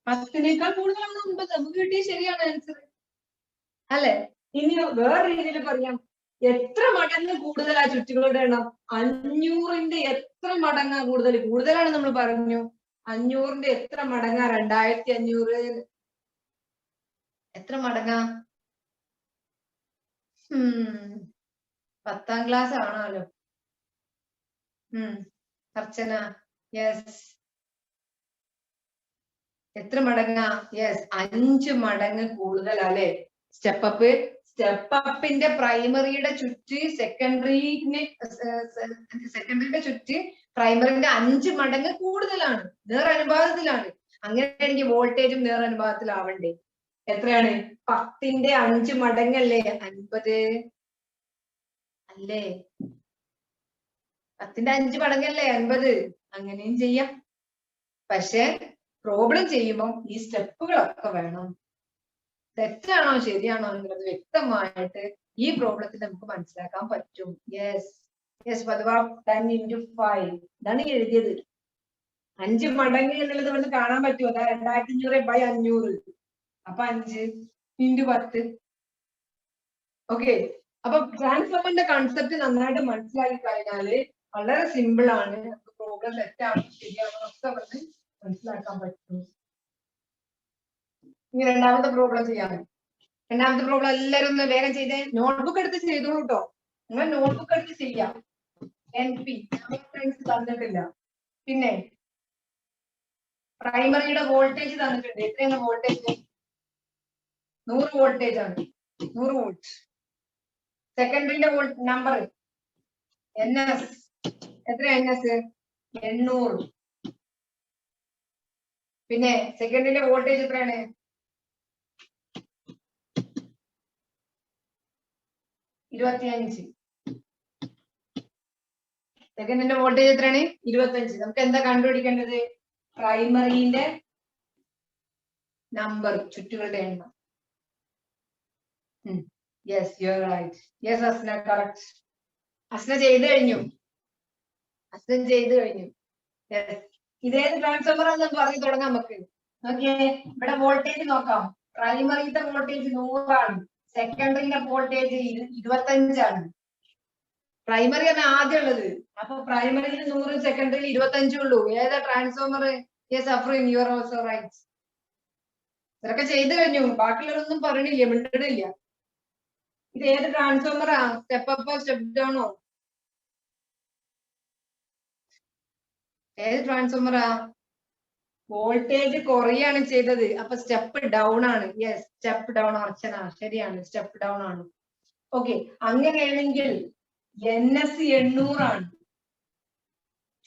10നേക്കാൾ കൂടുതലാണ് 50. നമുക്ക് കിട്ടിയ ശരിയാണ് ആൻസർ അല്ലെ? ഇനി വേറെ രീതിയിൽ പറയാം, എത്ര മടങ്ങ് കൂടുതലാ ചുറ്റുകളുടെ എണ്ണം? 500ന്റെ എത്ര മടങ്ങാ കൂടുതൽ? കൂടുതലാണ് നമ്മൾ പറഞ്ഞു. 500ന്റെ എത്ര മടങ്ങാ 2500? എത്ര മടങ്ങാ? 10ാം ക്ലാസ് ആണല്ലോ. അർച്ചന, യെസ്. എത്ര മടങ്ങാ? യെസ്, 5 മടങ്ങ് കൂടുതലല്ലേ സ്റ്റെപ്പ് അപ്പ്. സ്റ്റെപ്പ് അപ്പിന്റെ പ്രൈമറിയുടെ ചുറ്റ് സെക്കൻഡറിയുടെ ചുറ്റ് പ്രൈമറിന്റെ 5 മടങ്ങ് കൂടുതലാണ്, നേരനുപാതത്തിലാണ്. അങ്ങനെയാണെങ്കിൽ വോൾട്ടേജും നേരനുപാതത്തിലാവണ്ടേ? എത്രയാണ്? 10ന്റെ 5 മടങ്ങല്ലേ 50 അല്ലേ? 10ന്റെ 5 മടങ്ങല്ലേ 50. അങ്ങനെയും ചെയ്യാം. പക്ഷെ പ്രോബ്ലം ചെയ്യുമ്പോൾ ഈ സ്റ്റെപ്പുകളൊക്കെ വേണം. തെറ്റാണോ ശരിയാണോ എന്നുള്ളത് വ്യക്തമായിട്ട് ഈ പ്രോബ്ലത്തിൽ നമുക്ക് മനസ്സിലാക്കാൻ പറ്റും. യെസ് യെസ് പദവാ 10 into 5 ഇതാണ് എഴുതിയത്. 5 മടങ്ങ് എന്നുള്ളത് നമുക്ക് കാണാൻ പറ്റുമോ? 2500/500. അപ്പൊ 5 into 10. ഓക്കെ. അപ്പൊ ട്രാൻസ്ഫോമറിന്റെ കൺസെപ്റ്റ് നന്നായിട്ട് മനസ്സിലാക്കി കഴിഞ്ഞാല് വളരെ സിമ്പിൾ ആണ്. പ്രോബ്ലം തെറ്റാണോ ശരിയാണോ ഒക്കെ നമുക്ക് മനസ്സിലാക്കാൻ പറ്റും. ഇനി രണ്ടാമത്തെ പ്രോബ്ലം ചെയ്യാം. രണ്ടാമത്തെ പ്രോബ്ലം എല്ലാവരും ഒന്ന് വേഗം ചെയ്തേ. നോട്ട്ബുക്ക് എടുത്ത് ചെയ്തോളൂ കേട്ടോ. നിങ്ങൾ നോട്ട്ബുക്ക് എടുത്ത് ചെയ്യാം. NP തന്നിട്ടില്ല. പിന്നെ പ്രൈമറിയുടെ വോൾട്ടേജ് തന്നിട്ടുണ്ട്. എത്രയാണ് വോൾട്ടേജ്? 100 വോൾട്ടേജ് ആണ്. 100 വോൾട്ട്. സെക്കൻഡറിന്റെ നമ്പർ NS എത്ര? NS 800. പിന്നെ സെക്കൻഡിന്റെ വോൾട്ടേജ് എത്രയാണ്? 25. സെക്കൻഡിന്റെ വോൾട്ടേജ് എത്രയാണ്? 25. നമുക്ക് എന്താ കണ്ടുപിടിക്കേണ്ടത്? പ്രൈമറിന്റെ നമ്പർ, ചുറ്റുകളുടെ എണ്ണം. Yes, you are right. Yes Asna, correct. Asna ചെയ്തു കഴിഞ്ഞു. ഇതേത് ട്രാൻസ്ഫോമർ ആണെന്ന് പറഞ്ഞു തുടങ്ങാം നമുക്ക്. നോക്കിയേ, ഇവിടെ വോൾട്ടേജ് നോക്കാം. പ്രൈമറിയുടെ വോൾട്ടേജ് 100 ആണ്. സെക്കൻഡറിയുടെ വോൾട്ടേജ് 25 ആണ്. പ്രൈമറി ആണ് ആദ്യം ഉള്ളത്. അപ്പൊ പ്രൈമറിയിൽ 100, സെക്കൻഡറിയിൽ 25 ഉള്ളൂ. ഏതാ transformer? Yes Afreen, you are also right. ഇതൊക്കെ ചെയ്തു കഴിഞ്ഞു. ബാക്കിയുള്ളതൊന്നും പറയണില്ല, മിണ്ടണില്ല. ഇത് ഏത് ട്രാൻസ്ഫോമറാ? സ്റ്റെപ്പ് അപ്പോ സ്റ്റെപ്പ് ഡൗണോ? ഏത് ട്രാൻസ്ഫോമറാ? വോൾട്ടേജ് കുറയാണ് ചെയ്തത്. അപ്പൊ സ്റ്റെപ്പ് ഡൗൺ ആണ്. Yes, step down. അർച്ചന ശരിയാണ്, സ്റ്റെപ്പ് ഡൗൺ ആണ്. ഓക്കെ. അങ്ങനെയാണെങ്കിൽ NS 800 ആണ്.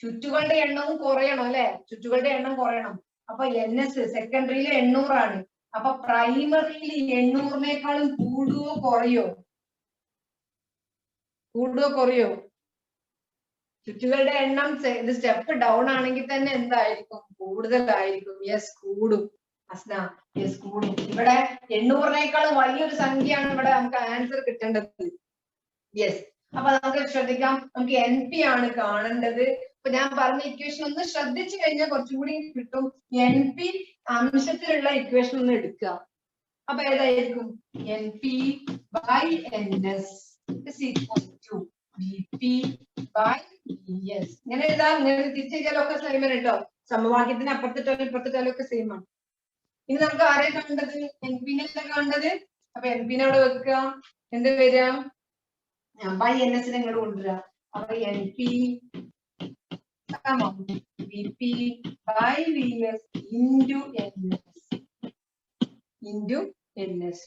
ചുറ്റുകളുടെ എണ്ണവും കുറയണം അല്ലെ? ചുറ്റുകളുടെ എണ്ണം കുറയണം. അപ്പൊ NS സെക്കൻഡറിയിൽ 800 ആണ്. അപ്പൊ പ്രൈമറിയിൽ 800-നേക്കാളും കൂടുവോ കുറയോ? ചുറ്റുകളുടെ എണ്ണം ഇത് സ്റ്റെപ്പ് ഡൗൺ ആണെങ്കിൽ തന്നെ എന്തായിരിക്കും? കൂടുതലായിരിക്കും. യെസ്, കൂടും. അസ്ന, യെസ് കൂടും. ഇവിടെ 800-നേക്കാളും വലിയൊരു സംഖ്യയാണ് ഇവിടെ നമുക്ക് ആൻസർ കിട്ടേണ്ടത്. യെസ്. അപ്പൊ നമുക്ക് ശ്രദ്ധിക്കാം. നമുക്ക് NP ആണ് കാണേണ്ടത്. അപ്പൊ ഞാൻ പറഞ്ഞ ഇക്വേഷൻ ഒന്ന് ശ്രദ്ധിച്ചു കഴിഞ്ഞാൽ കുറച്ചുകൂടി കിട്ടും. NP അംശത്തിലുള്ള ഇക്വേഷൻ ഒന്ന് എടുക്കുക. അപ്പൊ ഏതായിരിക്കും? NP/NS is equal to VP/VS. ഇങ്ങനെ എഴുതാം. ഇങ്ങനെ തിരിച്ചെഴുതിയാലൊക്കെ സെയിം ആണ് കേട്ടോ. സമവാക്യത്തിന് അപ്പുറത്തിട്ടാലും ഇപ്പുറത്തിട്ടാലും ഒക്കെ സെയിം ആണ്. ഇനി നമുക്ക് ആരെയും കണ്ടത്? NP-നെ കണ്ടത്. അപ്പൊ NP-നെ അവിടെ വെക്കുക. എന്ത് വരിക? NS-നെ ഇങ്ങോട്ട് കൊണ്ടുവരിക. അപ്പൊ NP VP/VS into NS.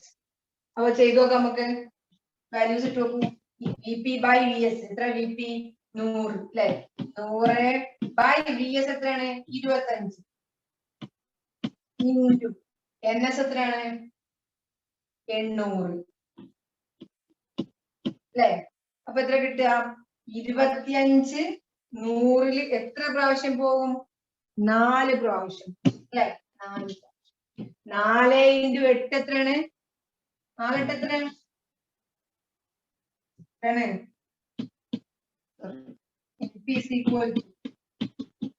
അപ്പൊ ചെയ്തു നോക്കാം നമുക്ക്. വാല്യൂസ് ഇട്ട് നോക്കും. VP/VS എത്ര? VP 100 അല്ലെ? 100/VS എത്രയാണ്? 25. ഇൻറ്റു NS എത്രയാണ് 800 അല്ലെ? അപ്പൊ എത്ര കിട്ടുക? 25 100 എത്ര പ്രാവശ്യം പോകും? 4 പ്രാവശ്യം അല്ലെ? 4 ഇൻറ്റു 8 എത്രയാണ്? 4 8 എത്രയാണ്?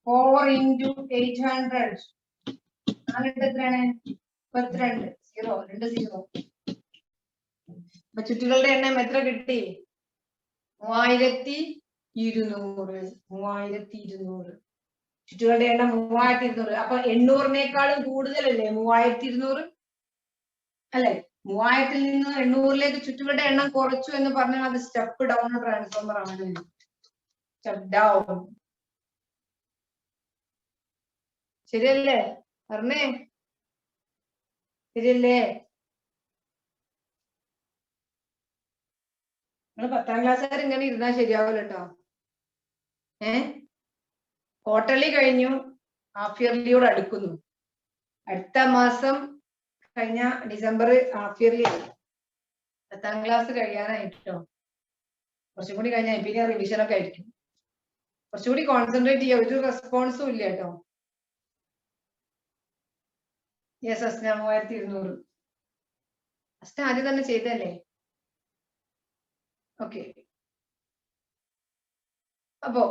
4 into 800. 4 എത്രയാണ്? 32. 0 2 0. അപ്പൊ ചുറ്റുകളുടെ എണ്ണം എത്ര കിട്ടി? 3200. ചുറ്റുകളുടെ എണ്ണം 3200. അപ്പൊ 800-നേക്കാളും കൂടുതലല്ലേ 3200 അല്ലെ? 3000-ൽ നിന്ന് 800-ലേക്ക് ചുറ്റുകളുടെ എണ്ണം കുറച്ചു എന്ന് പറഞ്ഞാൽ അത് സ്റ്റെപ്പ് ഡൗൺ ട്രാൻസ്ഫോമർ ആണ്. Step down. ശരിയല്ലേ? പറഞ്ഞേ ശരിയല്ലേ? നിങ്ങൾ 10ാം ക്ലാസ്സുകാർ ഇങ്ങനെ ഇരുന്നാൽ ശരിയാവില്ല കേട്ടോ. ക്വാർട്ടർലി കഴിഞ്ഞു, ഹാഫ് ഇയർലിയോട് അടുക്കുന്നു. അടുത്ത മാസം കഴിഞ്ഞ ഡിസംബർ ഹാഫ് ഇയർലി ആണ്. 10ാം ക്ലാസ് കഴിയാനായിട്ടോ. കുറച്ചും കൂടി കഴിഞ്ഞാൽ പിന്നെ റിവിഷൻ ഒക്കെ ആയിരിക്കും. കുറച്ചുകൂടി കോൺസെൻട്രേറ്റ് ചെയ്യുക. ഒരു റെസ്പോൺസും ഇല്ല കേട്ടോ. യെസ് അസ്ന 3200. അസ്ന ആദ്യം തന്നെ ചെയ്തല്ലേ? ഓക്കെ. അപ്പോ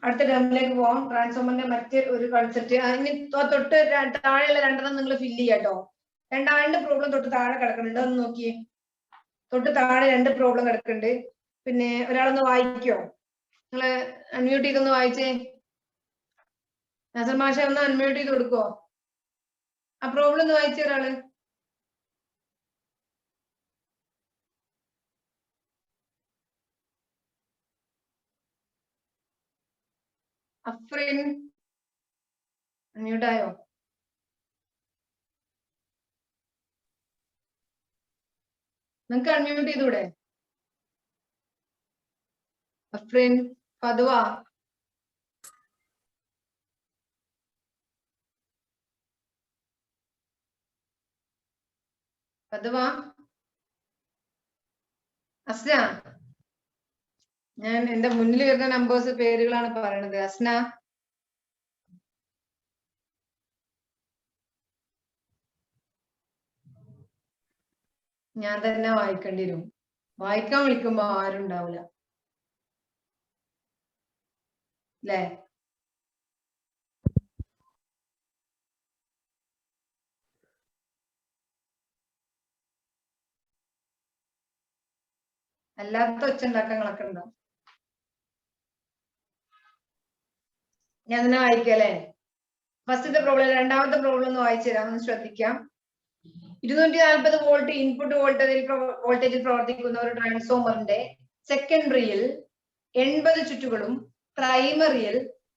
അടുത്ത ടേമിലേക്ക് പോവാം. ട്രാൻസ്ഫോമറിന്റെ മറ്റ് ഒരു കൺസെപ്റ്റ്. ഇനി തൊട്ട് താഴെയുള്ള 2 നിങ്ങൾ ഫില്ല് ചെയ്യാട്ടോ. 2 പ്രോബ്ലം തൊട്ട് താഴെ കിടക്കുന്നുണ്ട്. ഒന്ന് നോക്കിയേ. തൊട്ട് താഴെ 2 പ്രോബ്ലം കിടക്കുന്നുണ്ട്. പിന്നെ ഒരാളൊന്ന് വായിക്കോ? നിങ്ങള് അൺമ്യൂട്ട് ചെയ്തൊന്ന് വായിച്ചേ. നാസർ മാഷ ഒന്ന് അൺമ്യൂട്ട് ചെയ്ത് കൊടുക്കോ? ആ പ്രോബ്ലം ഒന്ന് വായിച്ച ഒരാള്. അഫ്രീൻ അൺമ്യൂട്ട് ആയോ? നിങ്ങൾക്ക് അൺമ്യൂട്ട് ചെയ്തൂടെ? അഫ്രീൻ, ഫദ്വ, ഫദ്വ, അസ്ന. ഞാൻ എന്റെ മുന്നിൽ വരുന്ന നമ്പേഴ്സ് പേരുകളാണ് പറയണത്. അസ്ന, ഞാൻ തന്നെ വായിക്കേണ്ടി വരും. വായിക്കാൻ വിളിക്കുമ്പോ ആരും ഉണ്ടാവില്ല അല്ലേ? അല്ലാത്ത ഒച്ചുണ്ടാക്കങ്ങളൊക്കെ ഉണ്ടാവും. ഞാൻ തന്നെ വായിക്കല്ലേ? ഫസ്റ്റത്തെ പ്രോബ്ലം. രണ്ടാമത്തെ പ്രോബ്ലം ഒന്ന് വായിച്ചു തരാം. ഒന്ന് ശ്രദ്ധിക്കാം. 240 വോൾട്ട് ഇൻപുട്ട് വോൾട്ടേജിൽ പ്രവർത്തിക്കുന്ന ഒരു ട്രാൻസ്ഫോമറിന്റെ സെക്കൻഡറിയിൽ 80 ചുറ്റുകളും പ്രൈമറിയിൽ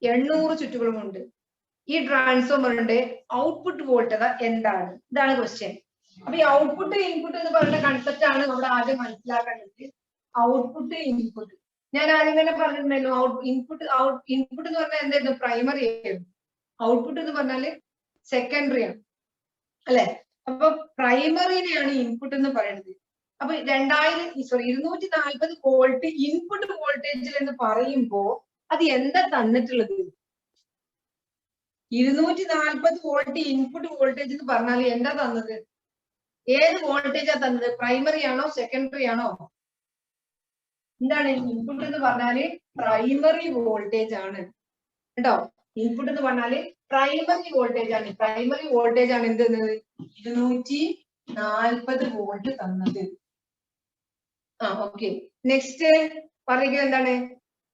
800 ചുറ്റുകളും ഉണ്ട്. ഈ ട്രാൻസ്ഫോമറിന്റെ ഔട്ട്പുട്ട് വോൾട്ടേജ് എന്താണ്? ഇതാണ് ക്വസ്റ്റ്യൻ. അപ്പൊ ഈ ഔട്ട്പുട്ട് ഇൻപുട്ട് എന്ന് പറയുന്ന കൺസെപ്റ്റ് ആണ് നമ്മുടെ ആദ്യം മനസ്സിലാക്കേണ്ടത്. ഔട്ട്പുട്ട് ഇൻപുട്ട് ഞാൻ ആദ്യം തന്നെ പറഞ്ഞിട്ടുണ്ടല്ലോ. ഇൻപുട്ട് എന്ന് പറഞ്ഞാൽ എന്തായിരുന്നു? പ്രൈമറി ആയിരുന്നു. ഔട്ട്പുട്ട് എന്ന് പറഞ്ഞാല് സെക്കൻഡറി ആണ് അല്ലെ? അപ്പൊ പ്രൈമറിനെയാണ് ഇൻപുട്ട് എന്ന് പറയുന്നത്. അപ്പൊ 240 വോൾട്ട് ഇൻപുട്ട് വോൾട്ടേജിൽ എന്ന് പറയുമ്പോ അത് എന്താ തന്നിട്ടുള്ളത്? 240 വോൾട്ട് ഇൻപുട്ട് വോൾട്ടേജ് എന്ന് പറഞ്ഞാൽ എന്താ തന്നത്? ഏത് വോൾട്ടേജാ തന്നത്? പ്രൈമറി ആണോ സെക്കൻഡറി ആണോ? എന്താണ് ഇൻപുട്ട് എന്ന് പറഞ്ഞാല്? പ്രൈമറി വോൾട്ടേജ് ആണ് കേട്ടോ. ഇൻപുട്ട് എന്ന് പറഞ്ഞാല് പ്രൈമറി വോൾട്ടേജ് ആണ്. പ്രൈമറി വോൾട്ടേജ് ആണ് എന്ത് തന്നത്? 240 വോൾട്ട് തന്നത്. ഓക്കെ. നെക്സ്റ്റ് പറയുന്നത് എന്താണ്?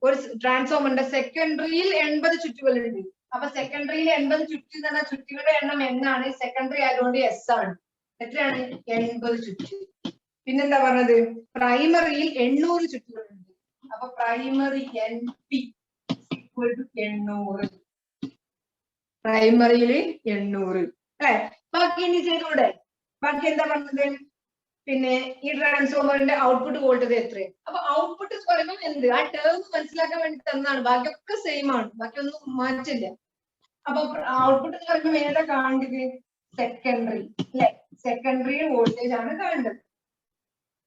ഒരു ട്രാൻസ്ഫോമറിന്റെ സെക്കൻഡറിയിൽ 80 ചുറ്റുകൾ ഉണ്ട്. അപ്പൊ സെക്കൻഡറിയിൽ 80 ചുറ്റ് എന്ന് പറഞ്ഞാൽ ചുറ്റുകളുടെ എണ്ണം എന്നാണ്? സെക്കൻഡറി ആയതുകൊണ്ട് എസ് ആണ്. എത്രയാണ്? 80 ചുറ്റ്. പിന്നെന്താ പറഞ്ഞത്? പ്രൈമറിയിൽ 800 ചുറ്റുകളുണ്ട്. അപ്പൊ പ്രൈമറി NP = 800. പ്രൈമറിയില് 800 അല്ലെ? ബാക്കി ഇനി ചെയ്തൂടെ? ബാക്കി എന്താ പറഞ്ഞത്? പിന്നെ ഈ ട്രാൻസ്ഫോമറിന്റെ ഔട്ട്പുട്ട് വോൾട്ടേജ് എത്രയാണ്? അപ്പൊ ഔട്ട്പുട്ട് എന്ന് പറയുമ്പോൾ എന്ത്? ആ ടേം മനസ്സിലാക്കാൻ വേണ്ടി തന്നതാണ്. ബാക്കിയൊക്കെ സെയിം ആണ്. ബാക്കിയൊന്നും മാറ്റില്ല. അപ്പൊ ഔട്ട്പുട്ട് എന്ന് പറയുമ്പോൾ ഏതാ കാണേണ്ടത്? സെക്കൻഡറി അല്ലെ? സെക്കൻഡറി വോൾട്ടേജ് ആണ് കാണേണ്ടത്.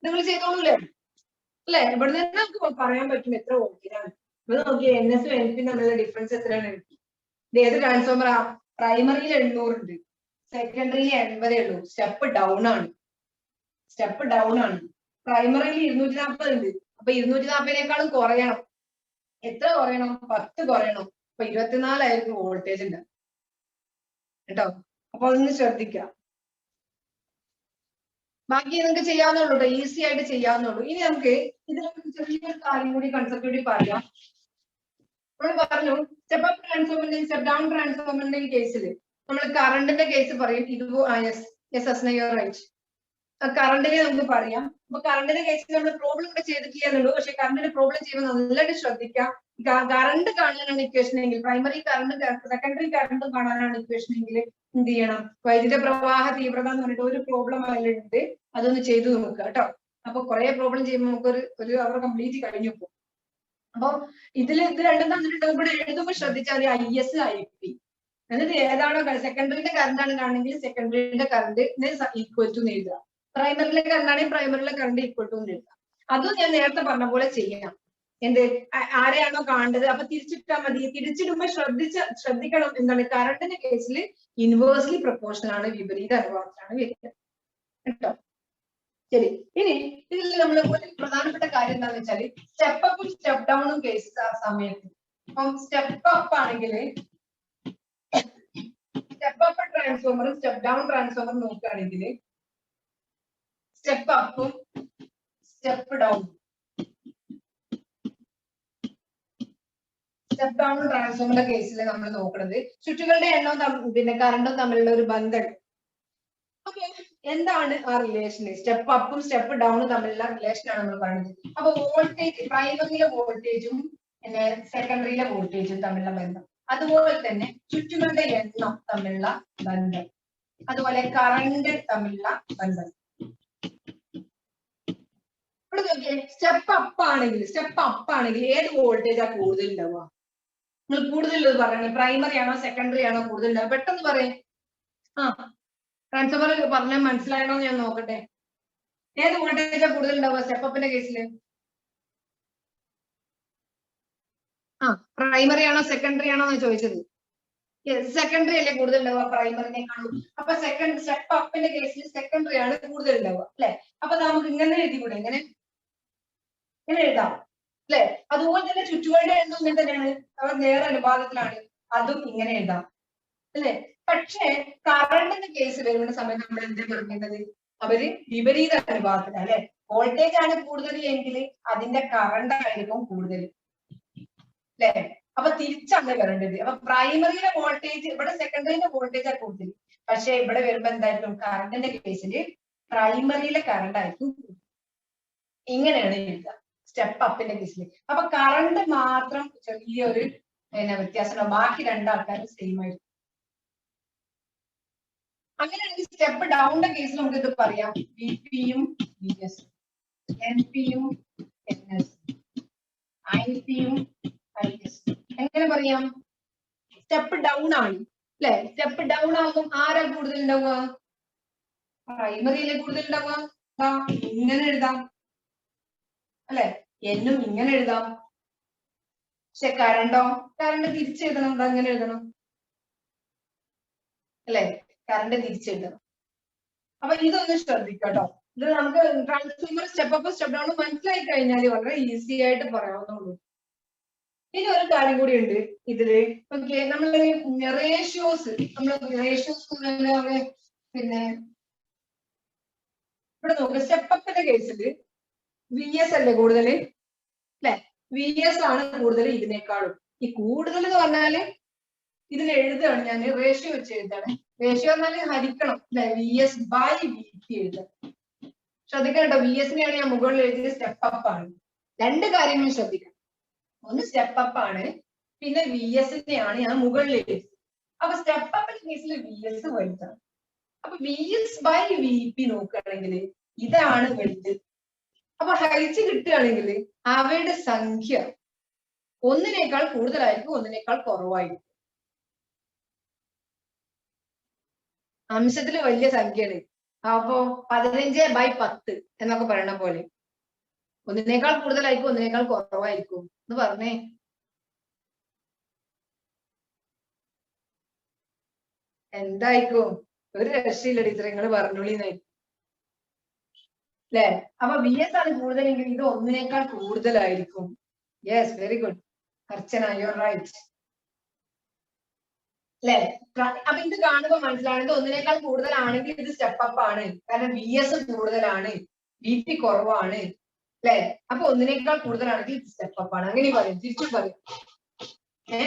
നിങ്ങൾ ചെയ്തോളൂല്ലേ? അല്ലെ? ഇവിടെ നിന്ന് നമുക്ക് പറയാൻ പറ്റും എത്ര വോൾട്ടേജ് ആണ്. ഇവിടെ നോക്കിയേ NS ഉം NP തമ്മിലുള്ള ഡിഫറൻസ് എത്രയാണ്? ഇത് ഏത് ട്രാൻസ്ഫോമറാ? പ്രൈമറിയിൽ 700 ഉണ്ട്, സെക്കൻഡറിയിൽ 80 ഉള്ളൂ. സ്റ്റെപ്പ് ഡൗൺ ആണ്. സ്റ്റെപ്പ് ഡൗൺ ആണ്. പ്രൈമറിയിൽ 240 ഉണ്ട്. അപ്പൊ 240നേക്കാളും കുറയണം. എത്ര കുറയണം? 10 കുറയണം. അപ്പൊ 24 ആയിരിക്കും വോൾട്ടേജ് ഉണ്ട് കേട്ടോ. അപ്പൊ അതൊന്ന് ശ്രദ്ധിക്കാം. ബാക്കി നിങ്ങൾക്ക് ചെയ്യാവുന്നുള്ളൂ കേട്ടോ, ഈസി ആയിട്ട് ചെയ്യാവുന്നുള്ളൂ. ഇനി നമുക്ക് ഇതിലൊക്കെ ചെറിയൊരു കാര്യം കൂടി കൺസെപ്റ്റ് കൂടി പറയാം. നമ്മൾ പറഞ്ഞു സ്റ്റെപ്പ് അപ്പ് ട്രാൻസ്ഫോമറിന്റെയും സ്റ്റെപ്പ് ഡൗൺ ട്രാൻസ്ഫോമറിന്റെയും കേസിൽ നമ്മൾ കറണ്ടിന്റെ കേസ് പറയും. കറണ്ടിനെ നമുക്ക് പറയാം. അപ്പൊ കറണ്ടിന്റെ കേസിൽ നമ്മൾ പ്രോബ്ലം ഇവിടെ ചെയ്തിട്ടില്ലെന്നുള്ളൂ. പക്ഷെ കറണ്ടിന്റെ പ്രോബ്ലം ചെയ്യുമ്പോൾ നല്ലതായിട്ട് ശ്രദ്ധിക്കാം. കറണ്ട് കാണാനാണ് ഇക്വേഷൻ എങ്കിൽ, പ്രൈമറി കറണ്ട് സെക്കൻഡറി കറണ്ടും കാണാനാണ് ഇക്വേഷൻ എങ്കിൽ എന്ത് ചെയ്യണം? വൈദ്യുത പ്രവാഹ തീവ്രത എന്ന് പറഞ്ഞിട്ട് ഒരു പ്രോബ്ലം അതിലുണ്ട്, അതൊന്ന് ചെയ്തു നോക്കുക കേട്ടോ. അപ്പൊ കുറെ പ്രോബ്ലം ചെയ്യുമ്പോൾ നമുക്ക് ഒരു അവർ കംപ്ലീറ്റ് കഴിഞ്ഞു പോകും. അപ്പൊ ഇത് രണ്ടും തന്നിട്ട് ഇവിടെ എഴുതുമ്പോൾ ശ്രദ്ധിച്ചാൽ IS IP, എന്നിട്ട് ഏതാണോ സെക്കൻഡറിന്റെ കറണ്ട് ആണ് കാണുമെങ്കിൽ സെക്കൻഡറിന്റെ കറണ്ട് ഈക്വൽ ടു എഴുതുക. പ്രൈമറിയിലെ കറണ്ട് ആണെങ്കിൽ പ്രൈമറിയിലെ കറണ്ട് ഈക്വൽ ടു എഴുതുക. അതും ഞാൻ നേരത്തെ പറഞ്ഞ പോലെ ചെയ്യണം. എന്ത് ആരെയാണോ കാണേണ്ടത് അപ്പൊ തിരിച്ചിട്ടാൽ മതി. തിരിച്ചിടുമ്പോൾ ശ്രദ്ധിക്കണം എന്താണ്? കറണ്ടിന്റെ കേസിൽ ഇൻവേഴ്സ്ലി പ്രൊപ്പോർഷണൽ ആണ്, വിപരീത അനുപാതത്തിലാണ് വരുന്നത് കേട്ടോ. ശരി, ഇനി ഇതിൽ നമ്മൾ ഒരു പ്രധാനപ്പെട്ട കാര്യം എന്താണെന്ന് വെച്ചാൽ സ്റ്റെപ്പ് അപ്പും സ്റ്റെപ്പ് ഡൗണും കേസ് ആ സമയത്ത്. അപ്പം സ്റ്റെപ്പ് അപ്പ് ആണെങ്കിൽ സ്റ്റെപ്പ് അപ്പ് ട്രാൻസ്ഫോമറും സ്റ്റെപ്പ് ഡൗൺ ട്രാൻസ്ഫോമറും നോക്കുകയാണെങ്കിൽ സ്റ്റെപ്പ് അപ്പും സ്റ്റെപ്പ് ഡൗൺ സ്റ്റെപ്പ് ഡൗൺ ട്രാൻസ്ഫോമറിന്റെ കേസിൽ നമ്മൾ നോക്കുന്നത് ചുറ്റുകളുടെ എണ്ണവും പിന്നെ കറണ്ടും തമ്മിലുള്ള ഒരു ബന്ധമുണ്ട്. അപ്പൊ എന്താണ് ആ റിലേഷൻ? സ്റ്റെപ്പ് അപ്പും സ്റ്റെപ്പ് ഡൗണും തമ്മിലുള്ള റിലേഷൻ ആണ് നമ്മൾ പറയുന്നത്. അപ്പൊ വോൾട്ടേജ്, പ്രൈമറിയിലെ വോൾട്ടേജും പിന്നെ സെക്കൻഡറിയിലെ വോൾട്ടേജും തമ്മിലുള്ള ബന്ധം, അതുപോലെ തന്നെ ചുറ്റുകളുടെ എണ്ണം തമ്മിലുള്ള ബന്ധം, അതുപോലെ കറണ്ട് തമ്മിലുള്ള ബന്ധം. ഇവിടെ നോക്കിയേ, സ്റ്റെപ്പ് അപ്പ് ആണെങ്കിൽ ഏത് വോൾട്ടേജാ കൂടുതൽ ഉണ്ടാവുക? നിങ്ങൾ കൂടുതൽ പറയണേ, പ്രൈമറി ആണോ സെക്കൻഡറി ആണോ കൂടുതൽ ഉണ്ടാവുക? പെട്ടെന്ന് പറയേ. ട്രാൻസ്ഫോമർ പറഞ്ഞാൽ മനസ്സിലായണോ ഞാൻ നോക്കട്ടെ. ഏത് വോൾട്ടേജാ കൂടുതൽ ഉണ്ടാവുക സ്റ്റെപ്പ് അപ്പിന്റെ കേസിൽ? പ്രൈമറി ആണോ സെക്കൻഡറി ആണോ എന്ന് ചോദിച്ചത്. സെക്കൻഡറി അല്ലേ കൂടുതൽ ഉണ്ടാവുക പ്രൈമറിനേക്കാളും. അപ്പൊ സ്റ്റെപ്പ് അപ്പിന്റെ കേസിൽ സെക്കൻഡറി ആണ് കൂടുതൽ ഉണ്ടാവുക അല്ലെ? അപ്പൊ നമുക്ക് ഇങ്ങനെ എഴുതിക്കൂടെ? ഇങ്ങനെ എഴുതാം അല്ലെ? അതുപോലെ തന്നെ ചുറ്റുകളുടെ എണ്ണം ഇങ്ങനെ തന്നെയാണ്, അവർ നേരെ അനുപാതത്തിലാണ്, അതും ഇങ്ങനെ എഴുതാം അല്ലെ? പക്ഷേ കറണ്ടിന്റെ കേസ് വരുന്ന സമയത്ത് നമ്മൾ എന്താ പറയുന്നത്? അവര് വിപരീത അനുപാതത്തിലാണ് അല്ലെ? വോൾട്ടേജ് ആണ് കൂടുതൽ എങ്കിൽ അതിന്റെ കറണ്ട് ആയിരിക്കും കൂടുതൽ അല്ലെ? അപ്പൊ തിരിച്ചാണ് വരേണ്ടത്. അപ്പൊ പ്രൈമറിയിലെ വോൾട്ടേജ്, ഇവിടെ സെക്കൻഡറിയിലെ വോൾട്ടേജ് ആണ് കൂടുതൽ, പക്ഷെ ഇവിടെ വരുമ്പോ എന്തായിരിക്കും? കറണ്ടിന്റെ കേസിൽ പ്രൈമറിയിലെ കറണ്ട് ആയിരിക്കും. ഇങ്ങനെയാണ് എഴുതുക സ്റ്റെപ്പ് അപ്പിന്റെ കേസിൽ. അപ്പൊ കറണ്ട് മാത്രം ചെറിയൊരു വ്യത്യാസം, ബാക്കി രണ്ടാൾക്കാരും സെയിം ആയിരിക്കും. അങ്ങനെയാണെങ്കിൽ സ്റ്റെപ്പ് ഡൗണിന്റെ കേസിൽ നമുക്ക് ഇത് പറയാം, VPയും VS, NPയും NS, IPയും IS. എങ്ങനെ പറയാം? സ്റ്റെപ്പ് ഡൗൺ ആണ് അല്ലെ? സ്റ്റെപ്പ് ഡൗൺ ആകുമ്പോൾ ആരാ കൂടുതൽ ഉണ്ടാവുക? പ്രൈമറിയിലെ കൂടുതൽ ഉണ്ടാവുക. ഇങ്ങനെ എഴുതാം അല്ലെ? എന്നും ഇങ്ങനെ എഴുതാം. പക്ഷെ കറണ്ടോ? കറണ്ട് തിരിച്ചെഴുതണം. അങ്ങനെ എഴുതണം അല്ലെ? കറണ്ട് തിരിച്ചെഴുതണം. അപ്പൊ ഇതൊന്ന് ശ്രദ്ധിക്കട്ടോ. ഇത് നമുക്ക് transformer step up step down മനസ്സിലായി കഴിഞ്ഞാൽ വളരെ ഈസി ആയിട്ട് പറയാവുന്നുള്ളൂ. ഇനി ഒരു കാര്യം കൂടി ഉണ്ട് ഇതില്. ഓക്കെ, നമ്മൾ റേഷ്യോസ് പിന്നെ ഇവിടെ നോക്കുക. സ്റ്റെപ്പ് അപ്പിന്റെ കേസിൽ VS അല്ലേ കൂടുതൽ അല്ലെ? VS ആണ് കൂടുതൽ ഇതിനേക്കാളും. ഈ കൂടുതൽ എന്ന് പറഞ്ഞാല് ഇതിൽ എഴുതുകയാണ് ഞാൻ, റേഷ്യോ വെച്ച് എഴുതാണ്. റേഷ്യോ പറഞ്ഞാല് ഹരിക്കണം അല്ലെ? VS by VP എഴുതാം. ശ്രദ്ധിക്കണം കേട്ടോ, VS-നെയാണ് ഞാൻ മുകളിൽ എഴുതിയത്, സ്റ്റെപ്പ് അപ്പ് ആണ്. രണ്ട് കാര്യങ്ങൾ ശ്രദ്ധിക്കണം. ഒന്ന് സ്റ്റെപ്പ് അപ്പ് ആണ്, പിന്നെ VS-നെയാണ് ഞാൻ മുകളിൽ എഴുതിയത്. അപ്പൊ സ്റ്റെപ്പ് അപ്പിന്റെ കേസിൽ VS വലുതാണ്. അപ്പൊ VS by VP നോക്കുകയാണെങ്കിൽ ഇതാണ് വലുത്. അപ്പൊ ഹരിച്ച് കിട്ടുകയാണെങ്കിൽ അവയുടെ സംഖ്യ ഒന്നിനേക്കാൾ കൂടുതലായിരിക്കും, ഒന്നിനേക്കാൾ കുറവായിരിക്കും. അംശത്തില് വലിയ സംഖ്യയാണ്. അപ്പോ 15/10 എന്നൊക്കെ പറയണ പോലെ ഒന്നിനേക്കാൾ കൂടുതലായിരിക്കും, ഒന്നിനേക്കാൾ കുറവായിരിക്കും എന്ന് പറഞ്ഞേ. എന്തായിരിക്കും? ഒരു രക്ഷയില്ല ടീച്ചറെ, നിങ്ങൾ പറഞ്ഞോളിന്ന്. അല്ലെ? അപ്പൊ VS ആണ് കൂടുതലെങ്കിൽ ഇത് ഒന്നിനേക്കാൾ കൂടുതലായിരിക്കും. Yes, very good Archana, you are right. അല്ലെ? അപ്പൊ ഇത് കാണുമ്പോൾ മനസ്സിലാവുന്നത് ഒന്നിനേക്കാൾ കൂടുതലാണെങ്കിൽ ഇത് സ്റ്റെപ്പ് അപ്പ് ആണ്, കാരണം VS കൂടുതലാണ്, BP കുറവാണ്. അല്ലെ? അപ്പൊ ഒന്നിനേക്കാൾ കൂടുതലാണെങ്കിൽ ഇത് സ്റ്റെപ്പ് അപ്പ് ആണ്. അങ്ങനെ പറയും, തിരിച്ചും പറയും.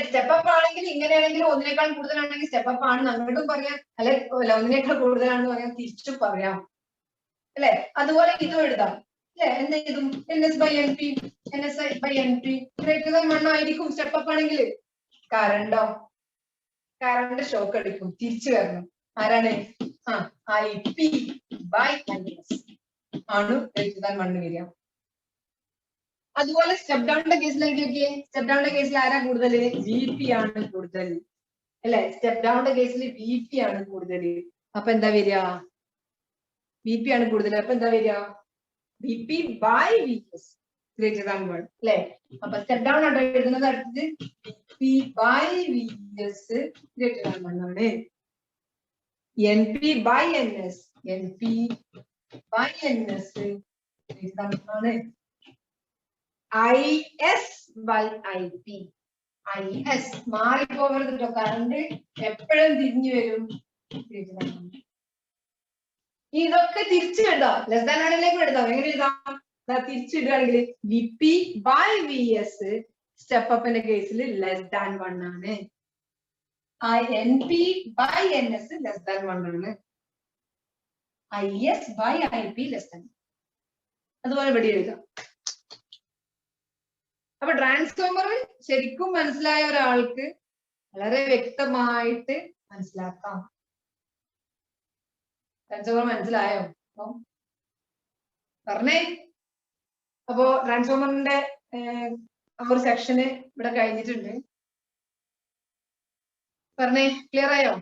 സ്റ്റെപ്പ് അപ്പ് ആണെങ്കിൽ ഇങ്ങനെയാണെങ്കിൽ ഒന്നിനേക്കാൾ കൂടുതലാണെങ്കിൽ സ്റ്റെപ്പ് അപ്പ് ആണ് അങ്ങോട്ടും പറയാം, അല്ലെ ഒന്നിനേക്കാൾ കൂടുതലാണെന്ന് പറയാം, തിരിച്ചും പറയാം. അല്ലെ? അതുപോലെ ഇതും എഴുതാം. അല്ലെ? എന്ത് ചെയ്തും NS/NP, NSI/NP ഗ്രേറ്റർ ദാൻ 1 ആയിരിക്കും സ്റ്റെപ്പ് അപ്പ് ആണെങ്കിൽ. കറണ്ടോ? കറണ്ട് ഷോക്ക് അടിക്കും, തിരിച്ചു വരണം. ആരാണ്? IP/IS ആണ് ഗ്രേറ്റർ ദാൻ 1 വരിക. അതുപോലെ സ്റ്റെപ്പ് ഡൗണിന്റെ കേസിലേക്ക് നോക്കിയേ. സ്റ്റെപ്പ് ഡൗണിന്റെ കേസിൽ ആരാ കൂടുതൽ? VP ആണ് കൂടുതൽ. അല്ലെ? സ്റ്റെപ്പ് ഡൗണിന്റെ കേസിൽ VP ആണ് കൂടുതൽ. അപ്പൊ എന്താ വരിക? VP ആണ് കൂടുതൽ. അപ്പൊ എന്താ വരിക? VP/VS greater than 1. അല്ലെ? അപ്പൊ സ്റ്റെപ്പ് ഡൗൺ ആണ് എഴുതുന്നത്. അടുത്തത് VP/VS ഗ്രേറ്റർ ദാൻ 1 ആണ്. NP/NS, NP/NS ഗ്രേറ്റർ ദാൻ 1 ആണ്. IS/IP, IS മാറിപ്പോകരുത് കേട്ടോ, കറണ്ട് എപ്പോഴും തിരിഞ്ഞു വരും. ഇതൊക്കെ തിരിച്ചു എഴുതാം, ലെസ് ദാൻ ആണിലേക്ക് എഴുതാം. എങ്ങനെ എഴുതാം? തിരിച്ചിടുകയാണെങ്കിൽ VP/VS സ്റ്റെപ്പ് അപ്പിന്റെ കേസിൽ ലെസ് ദാൻ 1 ആണ്. NP/NS ലെസ് ദാൻ 1 ആണ്. IS/IP less than. അതുപോലെ ഇവിടെ എഴുതാം. അപ്പൊ ട്രാൻസ്ഫോമർ ശരിക്കും മനസ്സിലായ ഒരാൾക്ക് വളരെ വ്യക്തമായിട്ട് മനസ്സിലാക്കാം. ട്രാൻസ്ഫോമർ മനസ്സിലായോ? പറഞ്ഞേ. അപ്പോ ട്രാൻസ്ഫോമറിന്റെ ആ ഒരു സെക്ഷന് ഇവിടെ കഴിഞ്ഞിട്ടുണ്ട്. പറഞ്ഞേ, ക്ലിയർ ആയോ?